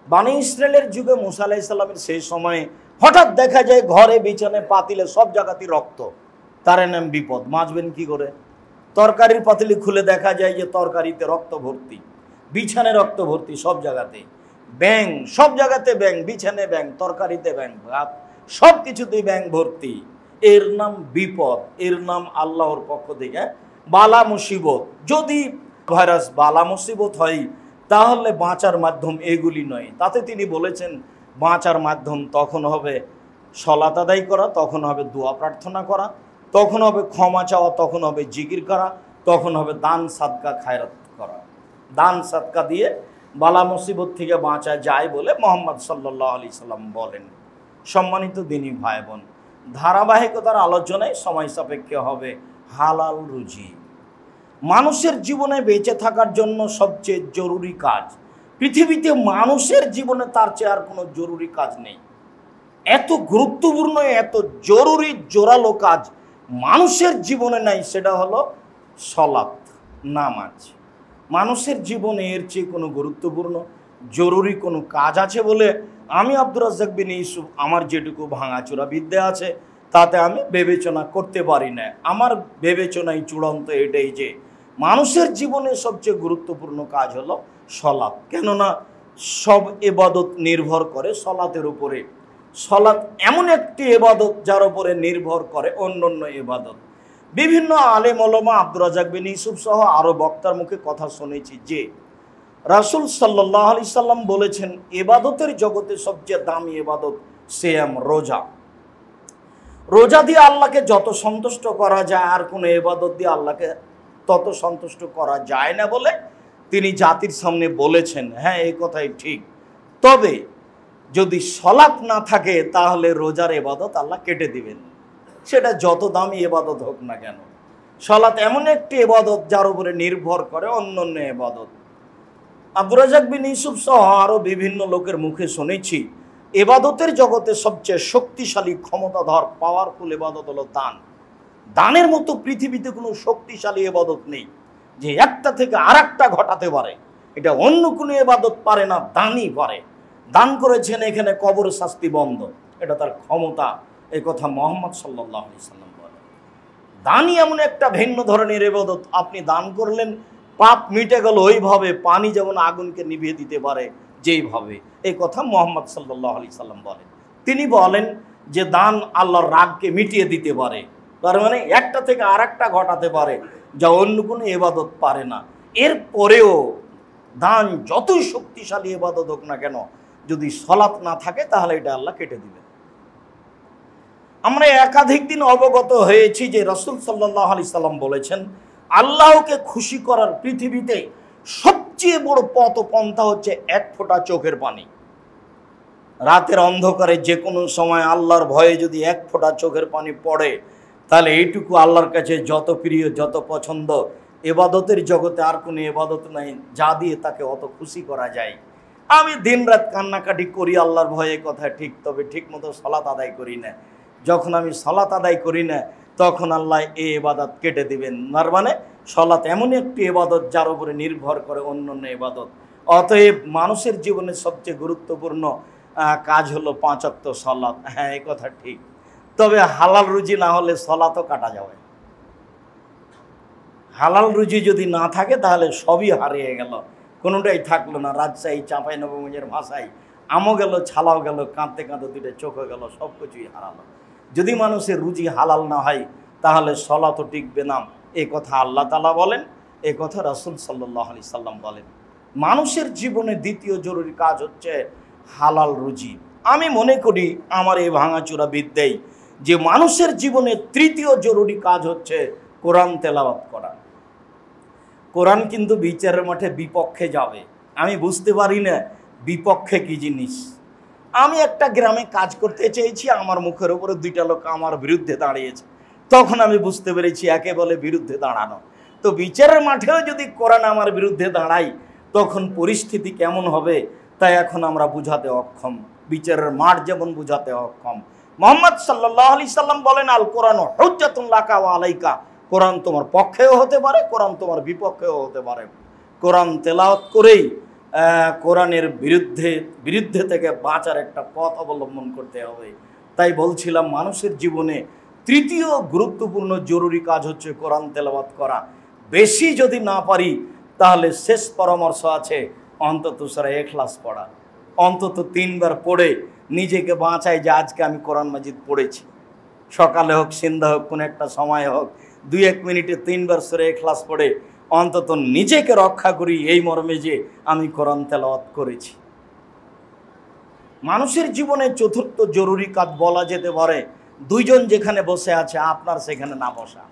বানি ইসরায়েলের যুগে মুসা আলাইহিস সালামের সেই সময়ে হঠাৎ দেখা যায় ঘরে বিছানে পাতিলে সব জায়গাতেই রক্ত, তার নাম বিপদ। মাজবেন কি করে? তরকারির পাতিলি খুলে দেখা যায় যে তরকারিতে রক্ত ভর্তি, বিছানে রক্ত ভর্তি, সব জায়গাতে ব্যাং, সব জায়গাতে ব্যাং, বিছানে ব্যাং, তরকারিতে ব্যাং, ভাত সব কিছুতেই ব্যাং ভর্তি। এর নাম বিপদ, এর নাম আল্লাহর পক্ষ থেকে বালা মুসিবত। যদি ভাইরাস বালা মুসিবত হয় তাহলে বাঁচার মাধ্যম এগুলি নয়। তাতে তিনি বলেছেন বাঁচার মাধ্যম তখন হবে সলাত আদায় করা, তখন হবে দোয়া প্রার্থনা করা, তখন হবে ক্ষমা চাওয়া, তখন হবে জিকির করা, তখন হবে দান সাদকা খায়রাত করা। দান সাদকা দিয়ে বালা মুসিবত থেকে বাঁচা যায় বলে মুহাম্মদ সাল্লাল্লাহু আলাইহি সাল্লাম বলেন। সম্মানিত দিনী ভাই বোন, ধারাবাহিকতার আলোচনায় সময় সাপেক্ষে হবে হালাল রুজি। মানুষের জীবনে বেঁচে থাকার জন্য সবচেয়ে জরুরি কাজ, পৃথিবীতে মানুষের জীবনে তার চেয়ে আর কোনো জরুরি কাজ নেই। এত গুরুত্বপূর্ণ, এত জরুরি জোরালো কাজ মানুষের জীবনে নাই, সেটা হলো সলাত, নামাজ। মানুষের জীবনে এর চেয়ে কোনো গুরুত্বপূর্ণ জরুরি কোনো কাজ আছে বলে আমি আব্দুর রাজ্জাক বিন ইউসুফ আমার যেটুকু ভাঙাচোরা বিদ্যা আছে তাতে আমি বিবেচনা করতে পারি না। আমার বিবেচনায় চূড়ান্ত এটাই যে মানুষের জীবনে সবচেয়ে গুরুত্বপূর্ণ কাজ হলো সলাত। কেননা সব ইবাদত নির্ভর করে সলাতের উপরে। সলাত এমন একটি ইবাদত যার উপরে নির্ভর করে অন্যান্য ইবাদত। বিভিন্ন আলেম ওলামা, আব্দুর রাজ্জাক বিন ইউসুফ সহ আরও বক্তার মুখে কথা শুনেছি যে রাসূল সাল্লাল্লাহু আলাইহি সাল্লাম বলেছেন ইবাদতের জগতে সবচেয়ে দামি ইবাদত সিয়াম, রোজা। রোজা দিয়ে আল্লাহকে যত সন্তুষ্ট করা যায় আর কোনো ইবাদত দিয়ে আল্লাহকে তত সন্তুষ্ট করা যায় না বলে তিনি জাতির সামনে বলেছেন। হ্যাঁ, এই কথাই ঠিক। তবে যদি সলাত না থাকে তাহলে রোজার ইবাদত আল্লাহ কেটে দিবেন, সেটা যত দামি ইবাদত হোক না কেন। সলাত এমন একটি ইবাদত যার উপরে নির্ভর করে অন্যান্য ইবাদত। আব্দুর রাজ্জাক বিন ইউসুফ সহ আরও বিভিন্ন লোকের মুখে শুনেছি ইবাদতের জগতে সবচেয়ে শক্তিশালী, ক্ষমতাধর, পাওয়ারফুল ইবাদত হলো দান। দানের মতো পৃথিবীতে কোনো শক্তিশালী ইবাদত নেই যে একটা থেকে আর একটা ঘটাতে পারে। এটা অন্য কোনো ইবাদত পারে না, দানই পারে। দান করেছেন, এখানে কবর শাস্তি বন্ধ, এটা তার ক্ষমতা। এই কথা মুহাম্মদ সাল্লাল্লাহু আলাইহি সাল্লাম বলেন। দানই এমন একটা ভিন্ন ধরনের ইবাদত, আপনি দান করলেন, পাপ মিটে গেল ওইভাবে, পানি যেমন আগুনকে নিভিয়ে দিতে পারে যেইভাবে। এই কথা মুহাম্মদ সাল্লাল্লাহু আলাইহি সাল্লাম বলেন। তিনি বলেন যে দান আল্লাহর রাগকে মিটিয়ে দিতে পারে, তার মানে একটা থেকে আর একটা ঘটাতে পারে যা অন্য কোনো ইবাদত পারে না। এরপরেও দান যতই শক্তিশালী ইবাদত হোক না কেন, যদি সলাত না থাকে তাহলে এটা আল্লাহ কেটে দিবেন। আমরা একাধিক দিন অবগত হয়েছি যে রাসূল সাল্লাল্লাহু আলাইহি সাল্লাম বলেছেন আল্লাহকে খুশি করার পৃথিবীতে সবচেয়ে বড় পথ পন্থা হচ্ছে এক ফোঁটা চোখের পানি। রাতের অন্ধকারে যে কোনো সময় আল্লাহর ভয়ে যদি এক ফোঁটা চোখের পানি পড়ে তাহলে এইটুকু আল্লাহর কাছে যত প্রিয়, যত পছন্দ। ইবাদতের জগতে আর কোনো ইবাদত নাই যা দিয়ে তাকে অত খুশি করা যায়। আমি দিনরাত কান্নাকাটি করি আল্লাহর ভয়ে, কথা ঠিক, তবে ঠিক মতো সালাত আদায় করি না। যখন আমি সালাত আদায় করি না তখন আল্লাহ এই ইবাদত কেটে দিবেন। তার মানে সালাত এমন একটি ইবাদত যার উপরে নির্ভর করে অন্যান্য ইবাদত। অতএব মানুষের জীবনে সবচেয়ে গুরুত্বপূর্ণ কাজ হলো 5 ওয়াক্ত সালাত। হ্যাঁ, এই কথা ঠিক। তবে হালাল রুজি না হলে সালাতও কাটা যাবে। হালাল রুজি যদি না থাকে তাহলে সবই হারিয়ে গেল, কোনোটাই থাকলো না। রাজশাহী, চাঁপাইনবাবগঞ্জের ভাষায় আমও গেল, ছালাও গেল, কাঁদতে কাঁদতে দুটো চোখও গেল, সব কিছুই হারালো। যদি মানুষের রুজি হালাল না হয় তাহলে সলাতও টিকবে না। এই কথা আল্লাহ তাআলা বলেন, এই কথা রাসূল সাল্লাল্লাহু আলাইহি সাল্লাম বলেন। মানুষের জীবনে দ্বিতীয় জরুরি কাজ হচ্ছে হালাল রুজি। আমি মনে করি আমার এই ভাঙাচোরা বিদ্যায় যে মানুষের জীবনে তৃতীয় জরুরি কাজ হচ্ছে কোরআন তেলাওয়াত করা। কোরআন কিন্তু বিচারের মাঠে বিপক্ষে যাবে। আমি বুঝতে পারি না বিপক্ষে কি জিনিস। আমি একটা গ্রামে কাজ করতে চেয়েছি, আমার মুখের উপরে 2টা লোক আমার বিরুদ্ধে দাঁড়িয়েছে। তখন আমি বুঝতে পেরেছি একে বলে বিরুদ্ধে দাঁড়ানো। তো বিচারের মাঠেও যদি কোরআন আমার বিরুদ্ধে দাঁড়াই তখন পরিস্থিতি কেমন হবে তাই এখন আমরা বুঝাতে অক্ষম। বিচারের মাঠ যেমন বুঝাতে অক্ষম। মুহাম্মদ সাল্লাল্লাহু আলাইহি সাল্লাম বলেন আল কোরআন হুজ্জাতুন লাকা ওয়া আলাইকা। কোরআন তোমার পক্ষেও হতে পারে, কোরআন তোমার বিপক্ষেও হতে পারে। কোরআন তেলাওয়াত করেই কোরআনের বিরুদ্ধে থেকে বাঁচার একটা পথ অবলম্বন করতে হবে। তাই বলছিলাম মানুষের জীবনে তৃতীয় গুরুত্বপূর্ণ জরুরি কাজ হচ্ছে কোরআন তেলাওয়াত করা। বেশি যদি না পারি তাহলে শেষ পরামর্শ আছে অন্তত সূরা ইখলাস পড়া, অন্তত 3 বার পড়ে নিজেকে বাঁচাই যে আজকে আমি কোরআন মাজিদ পড়েছি। সকালে হোক, সন্ধ্যা হোক, কোনো একটা সময় হোক, 2-1 মিনিটে 3 বার সূরা ইখলাস পড়ে অন্তত নিজেকে রক্ষা করি এই মর্মে যে আমি কোরআন তেলাওয়াত করেছি। মানুষের জীবনে চতুর্থ জরুরি কাজ বলা যেতে পারে, 2 জন যেখানে বসে আছে আপনার সেখানে না বসা।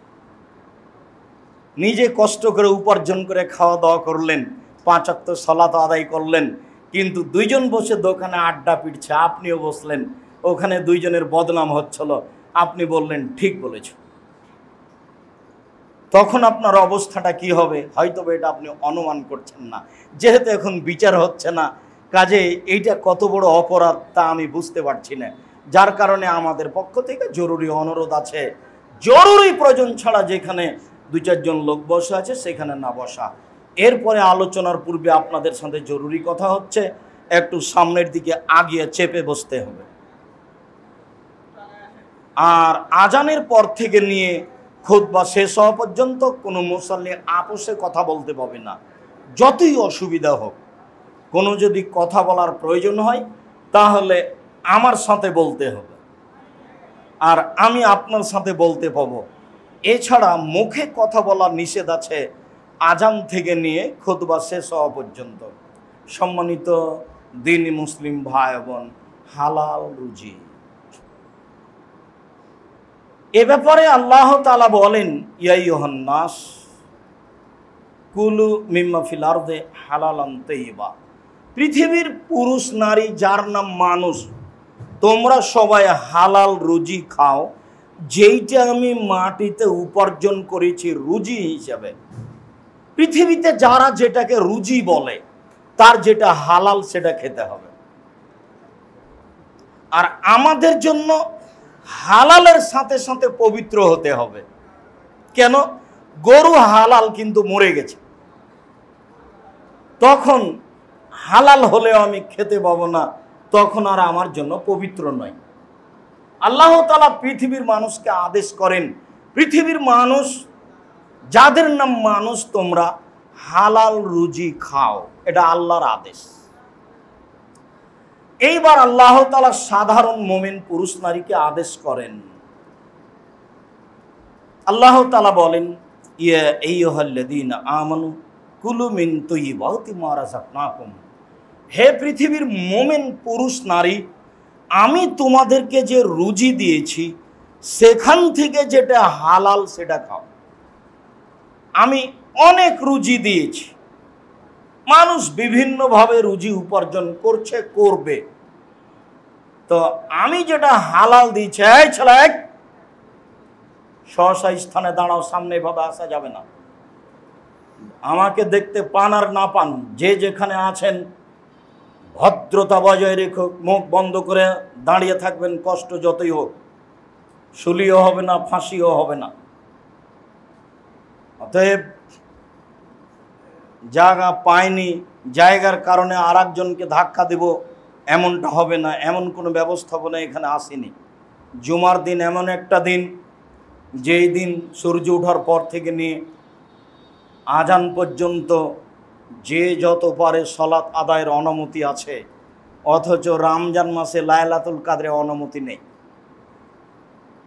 নিজে কষ্ট করে উপার্জন করে খাওয়া দাওয়া করলেন, 5 ওয়াক্ত সালাত আদায় করলেন, কিন্তু 2 জন বসে দোকানে আড্ডা পিটছে, আপনিও বসলেন, ওখানে 2 জনের বদনাম হচ্ছিল, আপনি বললেন ঠিক বলেছ। তখন আপনার অবস্থাটা কি হবে হয়তো এটা আপনি অনুমান করছেন না, যেহেতু এখন বিচার হচ্ছে না, কাজে এইটা কত বড় অপরাধ তা আমি বুঝতে পারছি না। যার কারণে আমাদের পক্ষ থেকে জরুরি অনুরোধ আছে, জরুরি প্রয়োজন ছাড়া যেখানে 2-4 জন লোক বসে আছে সেখানে না বসা। এরপরে আলোচনার পূর্বে আপনাদের সাথে জরুরি কথা হচ্ছে একটু সামনের দিকে আগিয়ে চেপে বসতে হবে। আর আজানের পর থেকে নিয়ে খুতবা শেষ হওয়া পর্যন্ত কোনো মুসাল্লি আপোষে কথা বলতে পাবে না, যতই অসুবিধা হোক। কোনো যদি কথা বলার প্রয়োজন হয় তাহলে আমার সাথে বলতে হবে, আর আমি আপনার সাথে বলতে পাবো। এছাড়া মুখে কথা বলার নিষেধ আছে আজান থেকে নিয়ে খুতবা শেষ হওয়া পর্যন্ত। সম্মানিত দ্বীনি মুসলিম ভাই বোন, হালাল রুজি, এ ব্যাপারে আল্লাহ তাআলা বলেন, ইয়া আইয়ুহান নাস কুলু মিম্মা ফিল আরদি হালালান তাইয়্যিবা। পৃথিবীর পুরুষ নারী যার নাম মানুষ, তোমরা সবাই হালাল রুজি খাও, যেইটা আমি মাটিতে উপার্জন করেছি রুজি হিসাবে। পৃথিবীতে যারা যেটাকে রুজি বলে তার যেটা হালাল সেটা খেতে হবে। আর আমাদের জন্য হালালের সাথে সাথে পবিত্র হতে হবে। কেন? গরু হালাল কিন্তু মরে গেছে, তখন হালাল হলেও আমি খেতে পাবো না, তখন আর আমার জন্য পবিত্র নয়। আল্লাহ তাআলা পৃথিবীর মানুষকে আদেশ করেন, পৃথিবীর মানুষ যাদের নাম মানুষ তোমরা হালাল রুজি খাও, এটা আল্লাহর আদেশ। এইবার আল্লাহ তাআলা সাধারণ মুমিন পুরুষ নারীকে আদেশ করেন। আল্লাহ তাআলা বলেন, ইয়া আইয়ুহাল্লাযীনা আমানু কুলু মিন তাইয়্যিবাতি মা রাযাকনাকুম। হে পৃথিবীর মুমিন পুরুষ নারী, আমি তোমাদেরকে যে রুজি দিয়েছি সেখান থেকে যেটা হালাল সেটা খাও। আমি অনেক রুজি দিয়েছি, মানুষ বিভিন্নভাবে রুজি উপার্জন করছে, করবে, তো আমি যেটা হালাল দিয়েছি, এই ছেলে সহসা স্থানে দাঁড়াও, সামনে ভাবে আসা যাবে না। আমাকে দেখতে পান আর না পান, যে যেখানে আছেন ভদ্রতা বজায় রেখে মুখ বন্ধ করে দাঁড়িয়ে থাকবেন, কষ্ট যতই হোক, শুলিও হবে না, ফাঁসিও হবে না। অতএব জায়গা পায়নি, জায়গার কারণে আর একজনকে ধাক্কা দেব এমনটা হবে না, এমন কোনো ব্যবস্থাপনা এখানে আসেনি। জুমার দিন এমন একটা দিন, যেই দিন সূর্য ওঠার পর থেকে নিয়ে আজান পর্যন্ত যে যত পারে সালাত আদায়ের অনুমতি আছে, অথচ রমজান মাসে লাইলাতুল কাদরে অনুমতি নেই।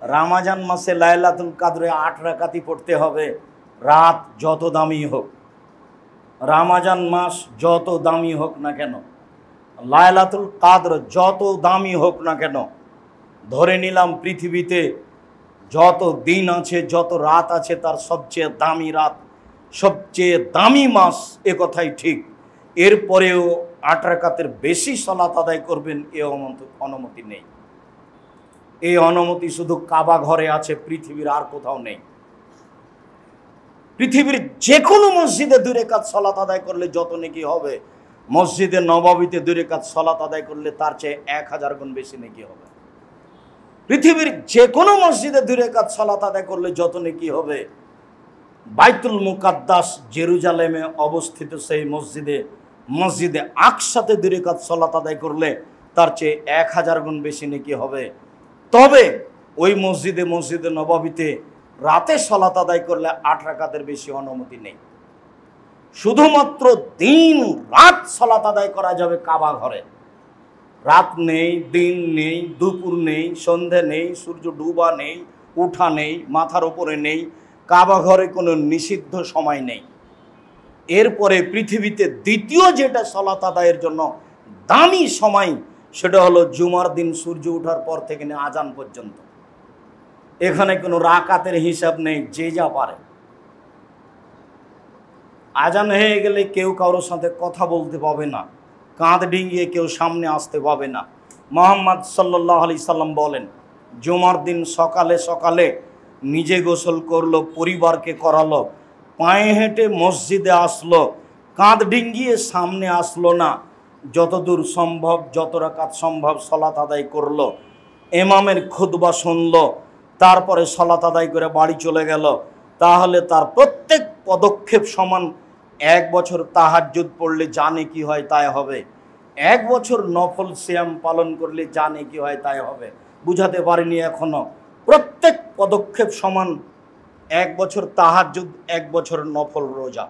রমজান মাসে লাইলাতুল কাদরে 8 রাকাতই পড়তে হবে, রাত যত দামি হোক, রমজান মাস যত দামি হোক না কেন, লাইলাতুল কাদর যত দামি হোক না কেন, ধরে নিলাম পৃথিবীতে যত দিন আছে, যত রাত আছে, তার সবচেয়ে দামি রাত, সবচেয়ে দামি মাস, এ কথাই ঠিক। এরপরেও 8 রাকাতের বেশি সালাত আদায় করবেন এ অনুমতি নেই। এই অনুমতি শুধু কাবা ঘরে আছে, পৃথিবীর আর কোথাও নেই। পৃথিবীর যে কোনো মসজিদে 2 রাকাত সালাত আদায় করলে যত নেকি হবে, মসজিদে নববীতে 2 রাকাত সালাত আদায় করলে তার চেয়ে 1000 গুণ বেশি নেকি হবে। পৃথিবীর যে কোনো মসজিদে 2 রাকাত সালাত আদায় করলে যত নেকি হবে, বাইতুল মুকাদ্দাস জেরুজালেমে অবস্থিত সেই মসজিদে মসজিদে আকসাতে 2 রাকাত সালাত আদায় করলে তার চেয়ে 1000 গুণ বেশি নেকি হবে। তবে ওই মসজিদে নববীতে রাতে সালাত আদায় করলে 8 রাকাতের বেশি অনুমতি নেই। শুধুমাত্র দিন রাত সালাত আদায় করা যাবে কাবা ঘরে। রাত নেই, দিন নেই, দুপুর নেই, সন্ধে নেই, সূর্য ডুবা নেই, উঠা নেই, মাথার উপরে নেই, কাবা ঘরে কোনো নিষিদ্ধ সময় নেই। এরপরে পৃথিবীতে দ্বিতীয় যেটা সালাত আদায়ের জন্য দামি সময়, সেটা হলো জুমার দিন সূর্য ওঠার পর থেকে নিয়ে আজান পর্যন্ত। এখানে কোনো রাকাতের হিসাব নেই, যে যা পারে। আজান হয়ে গেলে কেউ কারোর সাথে কথা বলতে পাবে না, কাঁধ ডিঙিয়ে কেউ সামনে আসতে পাবে না। মুহাম্মদ সাল্লাল্লাহু আলাইহি সাল্লাম বলেন, জুমার দিন সকালে সকালে নিজে গোসল করলো, পরিবারকে করালো, পায়ে হেঁটে মসজিদে আসলো, কাঁধ ডিঙ্গিয়ে সামনে আসলো না, যতদূর সম্ভব যত রাকাত সম্ভব সালাত আদায় করলো, ইমামের খুতবা শুনলো, তারপরে সালাত আদায় করে বাড়ি চলে গেল, তাহলে তার প্রত্যেক পদক্ষেপ সমান। 1 বছর তাহাজ্জুদ পড়লে জানে কি হয় তাই হবে, 1 বছর নফল সিয়াম পালন করলে জানে কি হয় তাই হবে। বুঝাতে পারিনি এখনো? প্রত্যেক পদক্ষেপ সমান। 1 বছর তাহাজ্জুদ, 1 বছর নফল রোজা।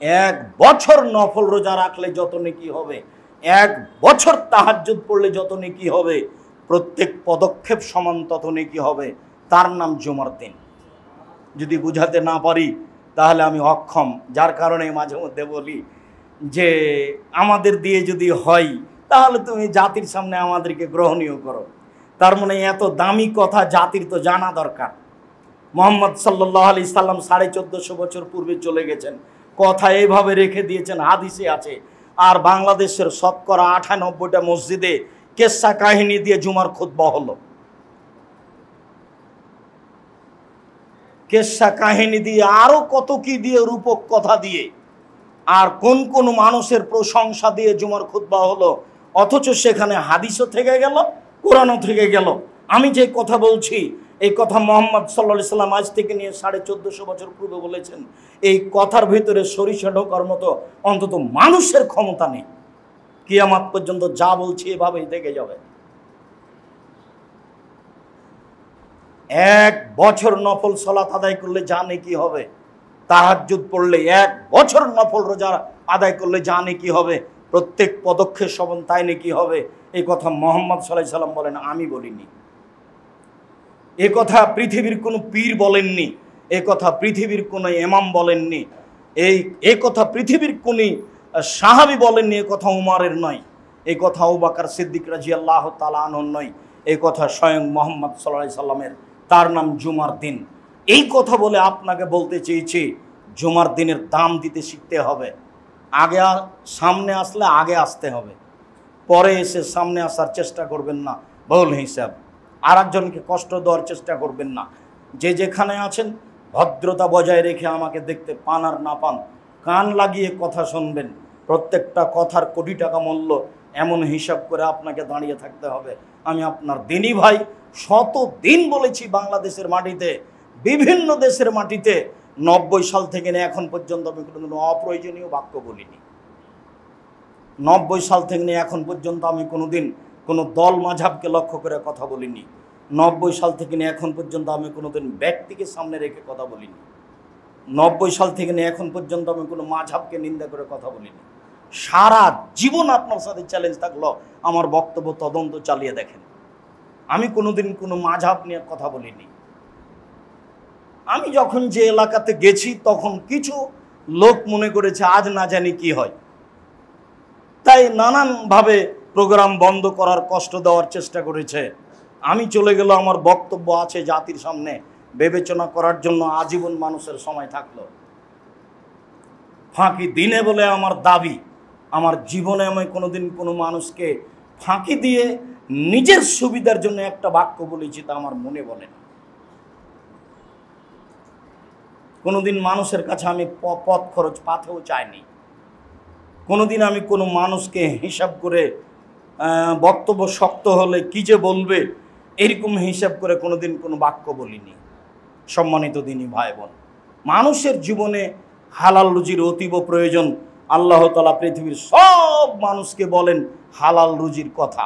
1 বছর নফল রোজা রাখলে যত নেকি হবে, 1 বছর তাহাজ্জুদ পড়লে যত নেকি হবে, প্রত্যেক পদক্ষেপ সমান তত নেকি হবে। তার নাম জুমার দিন। যদি বুঝাতে না পারি তাহলে আমি অক্ষম। যার কারণে মাঝে মধ্যে বলি যে আমাদের দিয়ে যদি হয় তাহলে তুমি জাতির সামনে আমাদেরকে গ্রহণীয় করো। তার মানে এত দামি কথা জাতির তো জানা দরকার। মুহাম্মদ সাল্লাল্লাহু আলাইহি সাল্লাম 1450 বছর পূর্বে চলে গেছেন, কথা এইভাবে রেখে দিয়েছেন, হাদিসে আছে। আর বাংলাদেশের শতকরা 98টা মসজিদে কেসা কাহিনী দিয়ে জুমার খুতবা হলো, কেসা কাহিনী দিয়ে, আরো কত কি দিয়ে, রূপক কথা দিয়ে, আর কোন কোন মানুষের প্রশংসা দিয়ে জুমার খুতবা হলো। অথচ সেখানে হাদিসও থেকে গেল, কোরআনও থেকে গেল। আমি যে কথা বলছি এই কথা মুহাম্মদ সাল্লাল্লাহু আলাইহি সাল্লাম আজ থেকে নিয়ে 1450 বছর পূর্বে বলেছেন। এই কথার ভিতরে সরিষা ঢোকার মতো অন্তত মানুষের ক্ষমতা নেই। কিয়ামত পর্যন্ত যা বলছি এভাবেই থেকে যাবে। 1 বছর নফল সালাত আদায় করলে জানে কি হবে, তাহাজ্জুদ পড়লে, 1 বছর নফল রোজা আদায় করলে জানে কি হবে, প্রত্যেক পদক্ষেপ সমান তাই নাকি হবে। এই কথা মুহাম্মদ সাল্লাল্লাহু আলাইহি সাল্লাম বলেন, আমি বলিনি। এ কথা পৃথিবীর কোনো পীর বলেননি, এ কথা পৃথিবীর কোনো ইমাম বলেননি, এই কথা পৃথিবীর কোনো সাহাবী বলেননি, এ কথা উমরের নয়, এই কথা আবু বকর সিদ্দিক রাদিয়াল্লাহু তাআলা আনহুর নয়, এই কথা স্বয়ং মুহাম্মদ সাল্লাল্লাহু আলাইহি সাল্লামের। তার নাম জুমার দিন। এই কথা বলে আপনাকে বলতে চেয়েছি, জুমার দিনের দাম দিতে শিখতে হবে। আগে সামনে আসলে আগে আসতে হবে, পরে এসে সামনে আসার চেষ্টা করবেন না ভুল হিসাব। আর একজনকে কষ্ট দেওয়ার চেষ্টা করবেন না। যে যেখানে আছেন ভদ্রতা বজায় রেখে আমাকে দেখতে পান আর না পান, কান লাগিয়ে কথা শুনবেন। প্রত্যেকটা কথার কোটি টাকা মূল্য, এমন হিসাব করে আপনাকে দাঁড়িয়ে থাকতে হবে। আমি আপনার দিনী ভাই, শত দিন বলেছি বাংলাদেশের মাটিতে, বিভিন্ন দেশের মাটিতে, 90 সাল থেকে নিয়ে এখন পর্যন্ত আমি কোনো অপ্রয়োজনীয় বাক্য বলিনি। 90 সাল থেকে নিয়ে এখন পর্যন্ত আমি কোনোদিন কোনো দল মাঝহাবকে লক্ষ্য করে কথা বলিনি। 90 সাল থেকে নিয়ে এখন পর্যন্ত আমি কোনোদিন ব্যক্তিকে সামনে রেখে কথা বলিনি। 90 সাল থেকে নিয়ে এখন পর্যন্ত আমি কোনো মাঝহাবকে নিন্দা করে কথা বলিনি। সারা জীবন আপনার সাথে চ্যালেঞ্জ থাকলো, আমার বক্তব্য তদন্ত চালিয়ে দেখেন। আমি কোনোদিন কোনো মাঝহাব নিয়ে কথা বলিনি। আমি যখন যে এলাকাতে গেছি তখন কিছু লোক মনে করেছে আজ না জানি কি হয়, তাই নানানভাবে প্রোগ্রাম বন্ধ করার, কষ্ট দেওয়ার চেষ্টা করেছে। আমি চলে গেল, আমার বক্তব্য আছে জাতির সামনে বিবেচনা করার জন্য, আজীবন মানুষের সময় থাকলো। ফাঁকি দিনে বলে আমার দাবি, আমার জীবনে আমি কোনোদিন কোনো মানুষকে ফাঁকি দিয়ে নিজের সুবিধার জন্য একটা বাক্য বলেছি তা আমার মনে বলে না। কোনোদিন মানুষের কাছে আমি পথ খরচ পাথেও চাইনি। কোনোদিন আমি কোনো মানুষকে হিসাব করে বক্তব্য শক্ত হলে কি যে বলবে এরকম হিসাব করে কোনোদিন কোনো বাক্য বলিনি। সম্মানিত দিনী ভাই বোন, মানুষের জীবনে হালাল রুজির অতীব প্রয়োজন। আল্লাহ তাআলা পৃথিবীর সব মানুষকে বলেন হালাল রুজির কথা।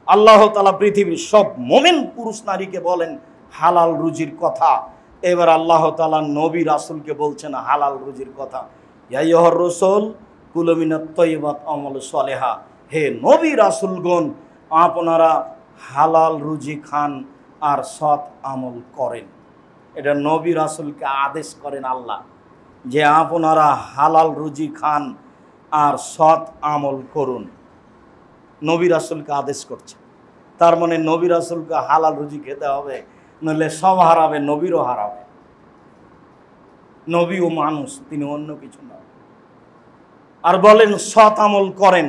আল্লাহ তাআলা পৃথিবীর সব মুমিন পুরুষ নারীকে বলেন হালাল রুজির কথা। এবার আল্লাহ তাআলা নবী রাসূলকে বলছেন হালাল রুজির কথা। ইয়া আইয়ুহার রাসূল কুলু মিনাত তাইয়্যিবাত আমাল সালেহা, হে নবী রাসূলগণ আপনারা হালাল রুজি খান আর সৎ আমল করেন। এটা নবী রাসূলকে আদেশ করেন আল্লাহ যে আপনারা হালাল রুজি খান আর সৎ আমল করুন। নবী রাসূলকে আদেশ করছে, তার মানে নবী রাসূলকে হালাল রুজি খেতে হবে, নইলে সব হারাবে, নবীরও হারাবে। নবী ও মানুষ, তিনি অন্য কিছু নয়। আর বলেন সৎ আমল করেন,